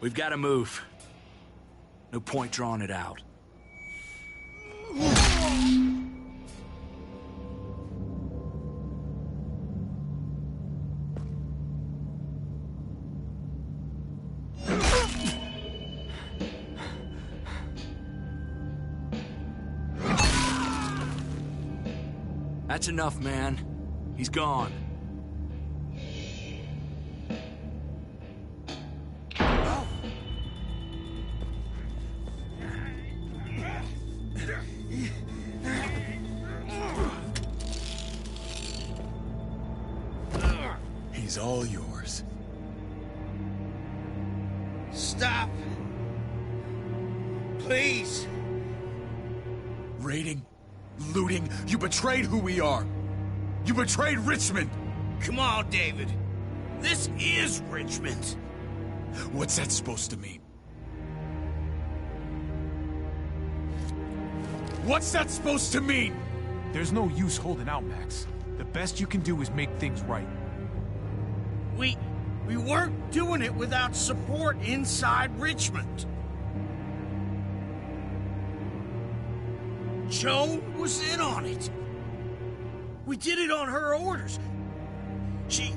We've got to move. No point drawing it out. That's enough, man. He's gone. He's all yours. Stop. Please. Raiding, looting, you betrayed who we are. You betrayed Richmond. Come on, David. This is Richmond. What's that supposed to mean? What's that supposed to mean? There's no use holding out, Max. The best you can do is make things right. We weren't doing it without support inside Richmond. Joan was in on it. We did it on her orders. She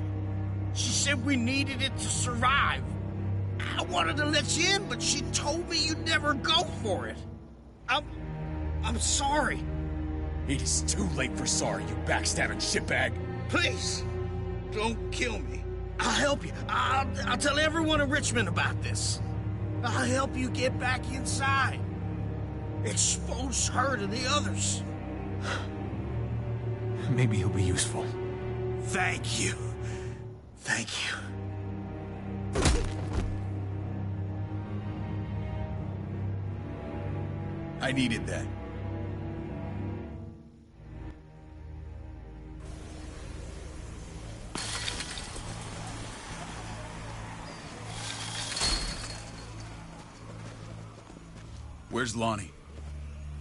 said we needed it to survive. I wanted to let you in, but she told me you'd never go for it. I'm sorry. It is too late for sorry, you backstabbing shitbag. Please, don't kill me. I'll help you. I'll tell everyone in Richmond about this. I'll help you get back inside. Expose her to the others. Maybe he'll be useful. Thank you. Thank you. I needed that. Where's Lonnie?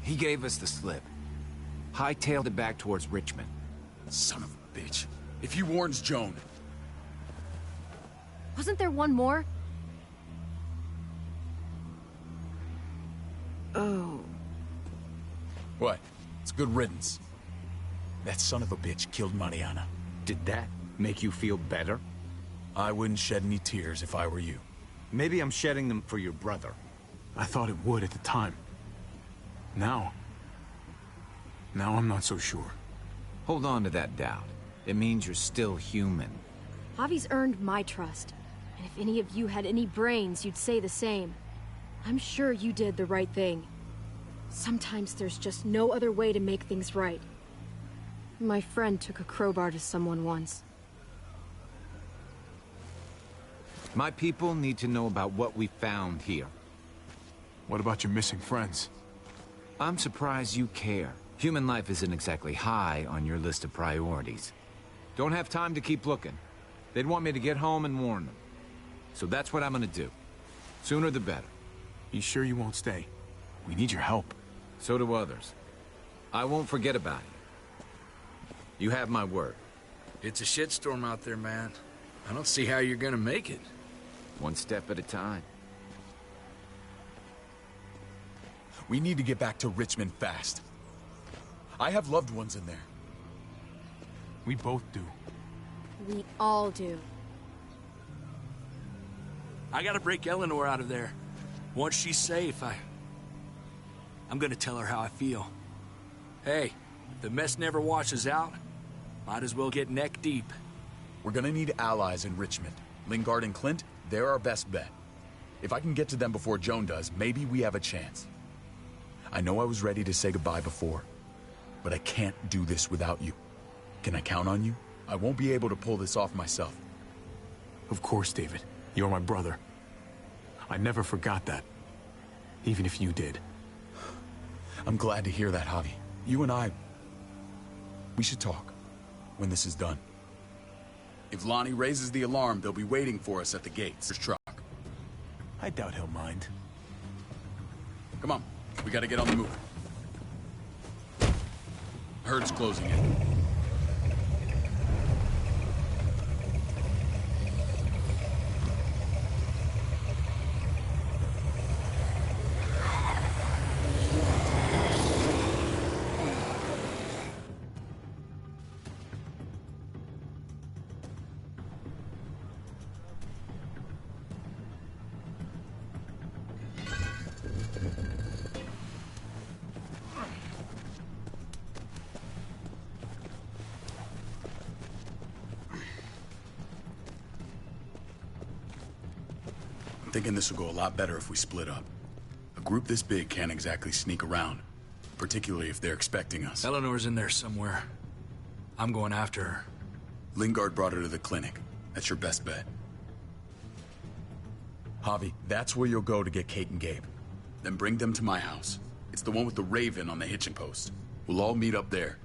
He gave us the slip. Hightailed it back towards Richmond. Son of a bitch. If he warns Joan... Wasn't there one more? Oh. What? It's good riddance. That son of a bitch killed Mariana. Did that make you feel better? I wouldn't shed any tears if I were you. Maybe I'm shedding them for your brother. I thought it would at the time. Now I'm not so sure. Hold on to that doubt. It means you're still human. Javi's earned my trust. And if any of you had any brains, you'd say the same. I'm sure you did the right thing. Sometimes there's just no other way to make things right. My friend took a crowbar to someone once. My people need to know about what we found here. What about your missing friends? I'm surprised you care. Human life isn't exactly high on your list of priorities. Don't have time to keep looking. They'd want me to get home and warn them. So that's what I'm gonna do. Sooner the better. You sure you won't stay? We need your help. So do others. I won't forget about you. You have my word. It's a shitstorm out there, man. I don't see how you're gonna make it. One step at a time. We need to get back to Richmond fast. I have loved ones in there. We both do. We all do. I gotta break Eleanor out of there. Once she's safe, I'm gonna tell her how I feel. Hey, if the mess never washes out, might as well get neck deep. We're gonna need allies in Richmond. Lingard and Clint, they're our best bet. If I can get to them before Joan does, maybe we have a chance. I know I was ready to say goodbye before, but I can't do this without you. Can I count on you? I won't be able to pull this off myself. Of course, David. You're my brother. I never forgot that. Even if you did. I'm glad to hear that, Javi. You and I... we should talk. When this is done. If Lonnie raises the alarm, they'll be waiting for us at the gates. Truck. I doubt he'll mind. Come on. We gotta get on the move. Herd's closing in. I'm thinking this will go a lot better if we split up. A group this big can't exactly sneak around, particularly if they're expecting us. Eleanor's in there somewhere. I'm going after her. Lingard brought her to the clinic. That's your best bet. Javi, that's where you'll go to get Kate and Gabe. Then bring them to my house. It's the one with the Raven on the hitching post. We'll all meet up there.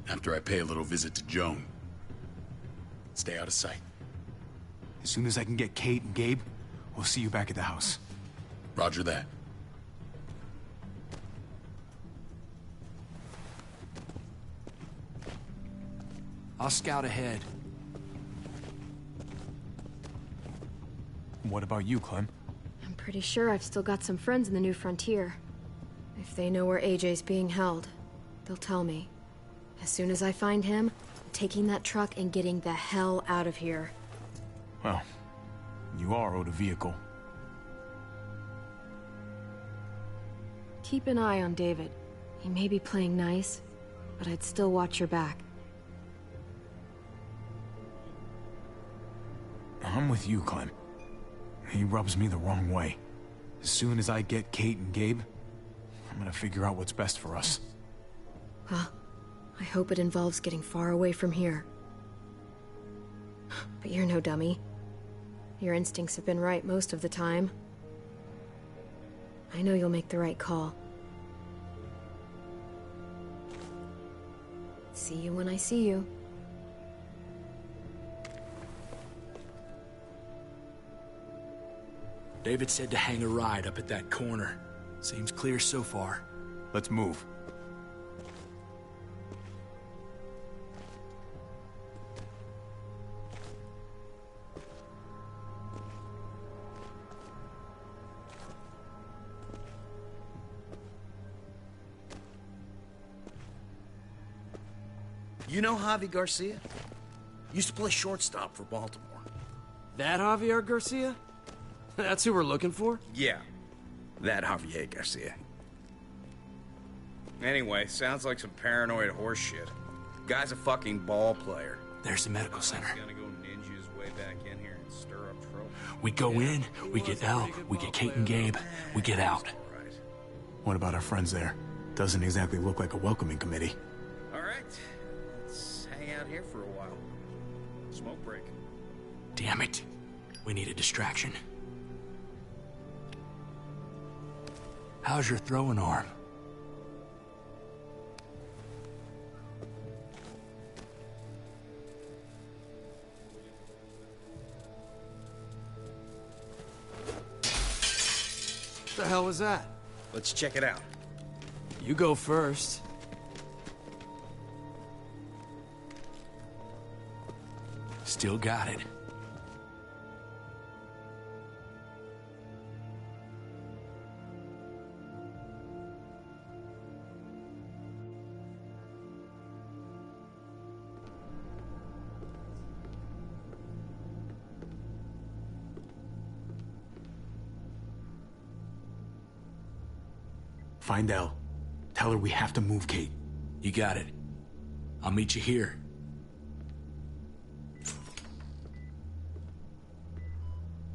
After I pay a little visit to Joan. Stay out of sight. As soon as I can get Kate and Gabe, we'll see you back at the house. Roger that. I'll scout ahead. What about you, Clem? I'm pretty sure I've still got some friends in the New Frontier. I If they know where AJ's being held, they'll tell me. As soon as I find him, I'm taking that truck and getting the hell out of here. Well, you are owed a vehicle. Keep an eye on David. He may be playing nice, but I'd still watch your back. I'm with you, Clem. He rubs me the wrong way. As soon as I get Kate and Gabe, I'm gonna figure out what's best for us. Well, I hope it involves getting far away from here. But you're no dummy. Your instincts have been right most of the time. I know you'll make the right call. See you when I see you. David said to hang a ride up at that corner. Seems clear so far. Let's move. You know Javi Garcia? Used to play shortstop for Baltimore. That Javier Garcia? That's who we're looking for? Yeah, that Javier Garcia. Anyway, sounds like some paranoid horse shit. Guy's a fucking ball player. There's the medical center. He's gonna go ninja his way back in here and stir up trouble. We go in, we get Elle, we get Kate and Gabe, we get out. What about our friends there? Doesn't exactly look like a welcoming committee. All right, let's hang out here for a while. Smoke break. Damn it. We need a distraction. How's your throwing arm? What the hell was that? Let's check it out. You go first. Still got it. Find Elle. Tell her we have to move Kate. You got it. I'll meet you here.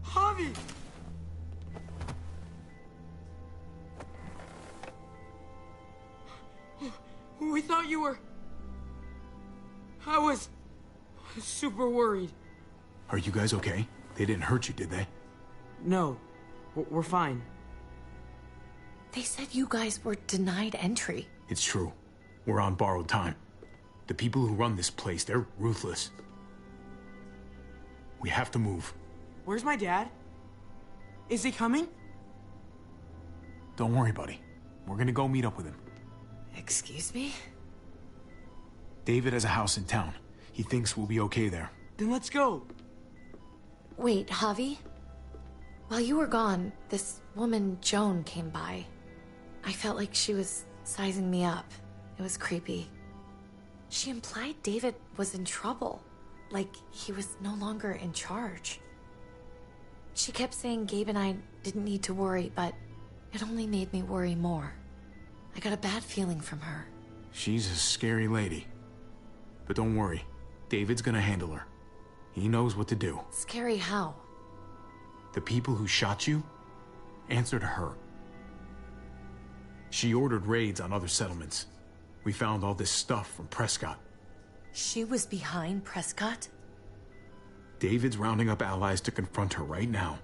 Javi! We thought you were... I was... super worried. Are you guys okay? They didn't hurt you, did they? No, we're fine. They said you guys were denied entry. It's true. We're on borrowed time. The people who run this place, they're ruthless. We have to move. Where's my dad? Is he coming? Don't worry, buddy. We're gonna go meet up with him. Excuse me? David has a house in town. He thinks we'll be okay there. Then let's go. Wait, Javi? While you were gone, this woman, Joan, came by. I felt like she was sizing me up. It was creepy. She implied David was in trouble. Like he was no longer in charge. She kept saying Gabe and I didn't need to worry, but it only made me worry more. I got a bad feeling from her. She's a scary lady. But don't worry. David's gonna handle her. He knows what to do. Scary how? The people who shot you answer to her. She ordered raids on other settlements. We found all this stuff from Prescott. She was behind Prescott? David's rounding up allies to confront her right now.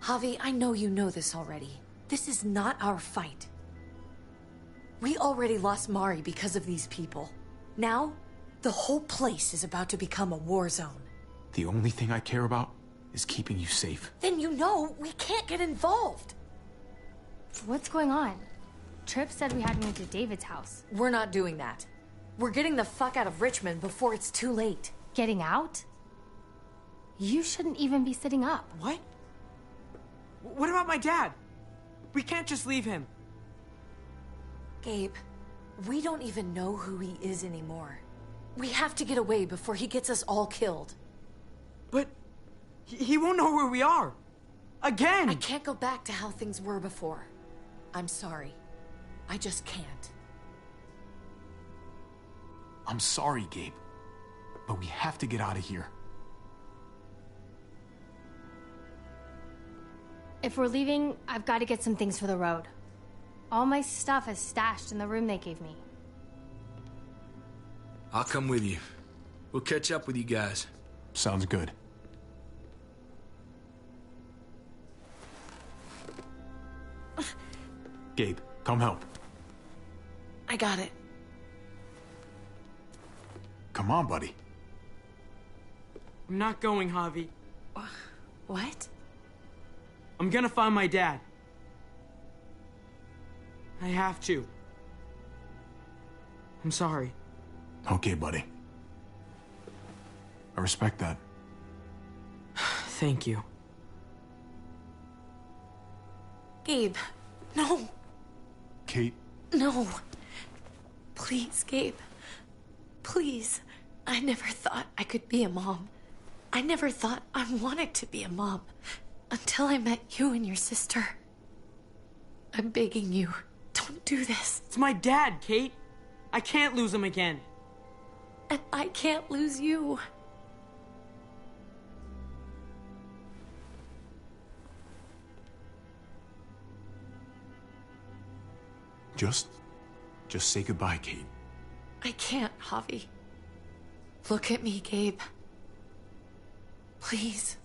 Javi, I know you know this already. This is not our fight. We already lost Mari because of these people. Now, the whole place is about to become a war zone. The only thing I care about is keeping you safe. Then you know we can't get involved. What's going on? Tripp said we had to move to David's house. We're not doing that. We're getting the fuck out of Richmond before it's too late. Getting out? You shouldn't even be sitting up. What? What about my dad? We can't just leave him. Gabe, we don't even know who he is anymore. We have to get away before he gets us all killed. But he won't know where we are. Again! I can't go back to how things were before. I'm sorry. I just can't. I'm sorry, Gabe. But we have to get out of here. If we're leaving, I've got to get some things for the road. All my stuff is stashed in the room they gave me. I'll come with you. We'll catch up with you guys. Sounds good. Gabe, come help. I got it. Come on, buddy. I'm not going, Javi. What? I'm gonna find my dad. I have to. I'm sorry. Okay, buddy. I respect that. Thank you. Gabe, no. Kate. No. Please, Gabe. Please. I never thought I could be a mom. I never thought I wanted to be a mom. Until I met you and your sister. I'm begging you, don't do this. It's my dad, Kate. I can't lose him again. And I can't lose you. Just say goodbye, Kate. I can't, Javi. Look at me, Gabe. Please.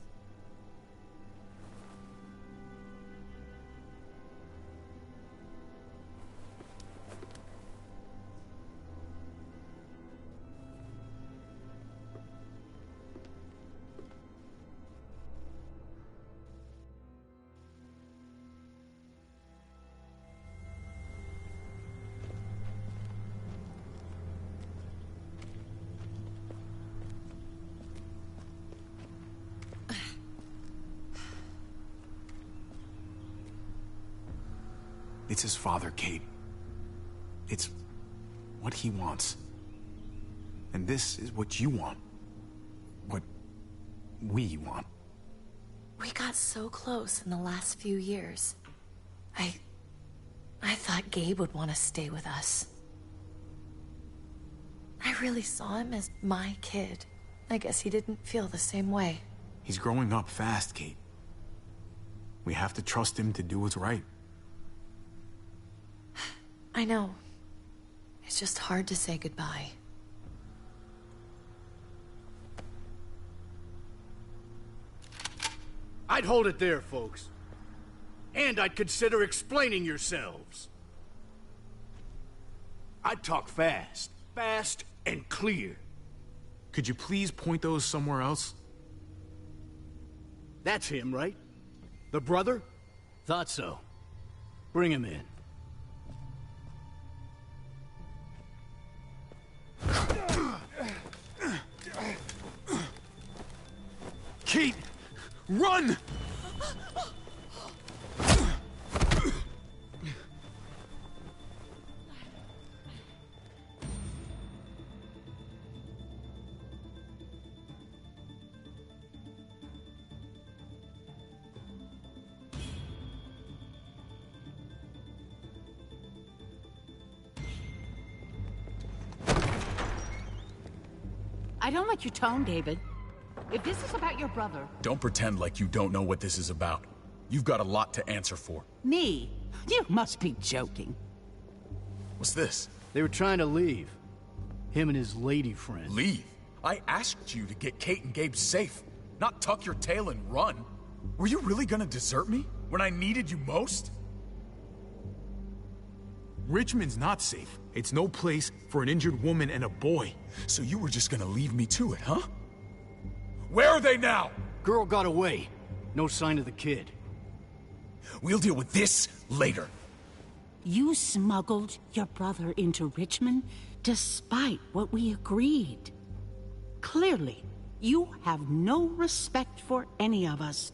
It's his father, Kate. It's what he wants. And this is what you want. What we want. We got so close in the last few years. I thought Gabe would want to stay with us. I really saw him as my kid. I guess he didn't feel the same way. He's growing up fast, Kate. We have to trust him to do what's right. I know. It's just hard to say goodbye. I'd hold it there, folks. And I'd consider explaining yourselves. I'd talk fast. Fast and clear. Could you please point those somewhere else? That's him, right? The brother? Thought so. Bring him in. Kate! Run! I don't like your tone, David. If this is about your brother... Don't pretend like you don't know what this is about. You've got a lot to answer for. Me? You must be joking. What's this? They were trying to leave. Him and his lady friend. Leave? I asked you to get Kate and Gabe safe, not tuck your tail and run. Were you really gonna desert me when I needed you most? Richmond's not safe. It's no place for an injured woman and a boy. So you were just gonna leave me to it, huh? Where are they now? Girl got away. No sign of the kid. We'll deal with this later. You smuggled your brother into Richmond despite what we agreed. Clearly, you have no respect for any of us.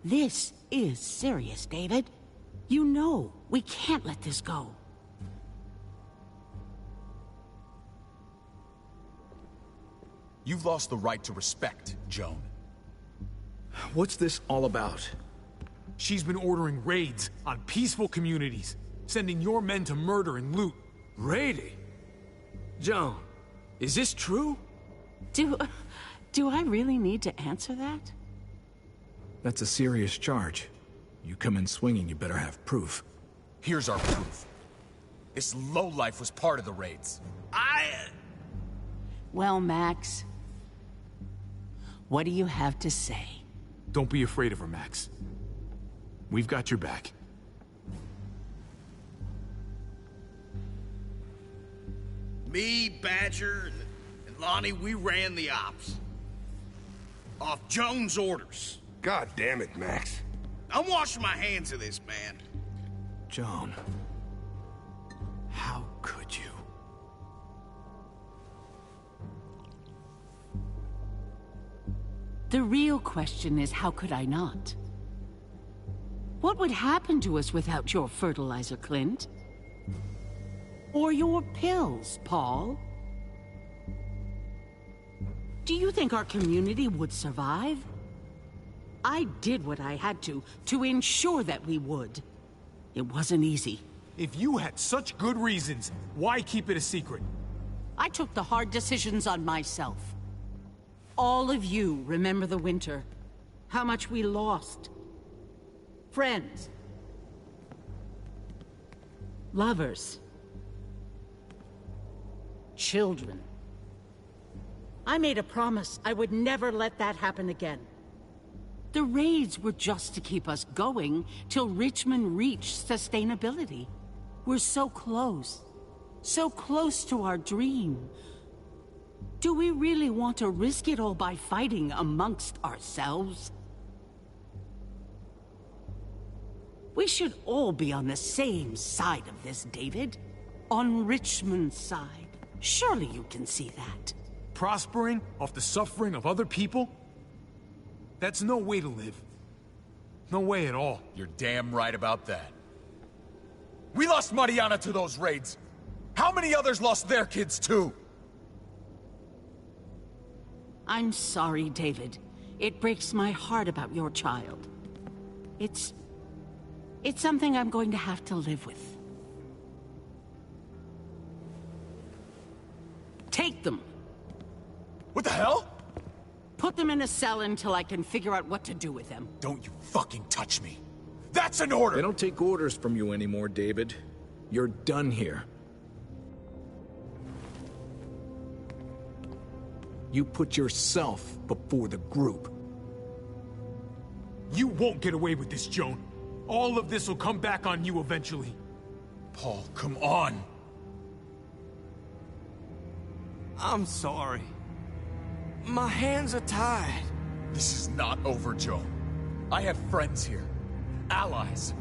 This is serious, David. You know we can't let this go. You've lost the right to respect, Joan. What's this all about? She's been ordering raids on peaceful communities, sending your men to murder and loot. Raiding? Joan, is this true? Do I really need to answer that? That's a serious charge. You come in swinging, you better have proof. Here's our proof. This lowlife was part of the raids. Well, Max, what do you have to say? Don't be afraid of her, Max. We've got your back. Me, Badger, and Lonnie, we ran the ops. Off Joan's orders. God damn it, Max. I'm washing my hands of this, man. Joan, how could you? The real question is, how could I not? What would happen to us without your fertilizer, Clint? Or your pills, Paul? Do you think our community would survive? I did what I had to ensure that we would. It wasn't easy. If you had such good reasons, why keep it a secret? I took the hard decisions on myself. All of you remember the winter. How much we lost. Friends. Lovers. Children. I made a promise I would never let that happen again. The raids were just to keep us going till Richmond reached sustainability. We're so close to our dream. Do we really want to risk it all by fighting amongst ourselves? We should all be on the same side of this, David. On Richmond's side. Surely you can see that. Prospering off the suffering of other people? That's no way to live. No way at all. You're damn right about that. We lost Mariana to those raids. How many others lost their kids too? I'm sorry, David. It breaks my heart about your child. It's something I'm going to have to live with. Take them. What the hell? Put them in a cell until I can figure out what to do with them. Don't you fucking touch me. That's an order! They don't take orders from you anymore, David. You're done here. You put yourself before the group. You won't get away with this, Joan. All of this will come back on you eventually. Paul, come on! I'm sorry. My hands are tied. This is not over, Joan. I have friends here. Allies.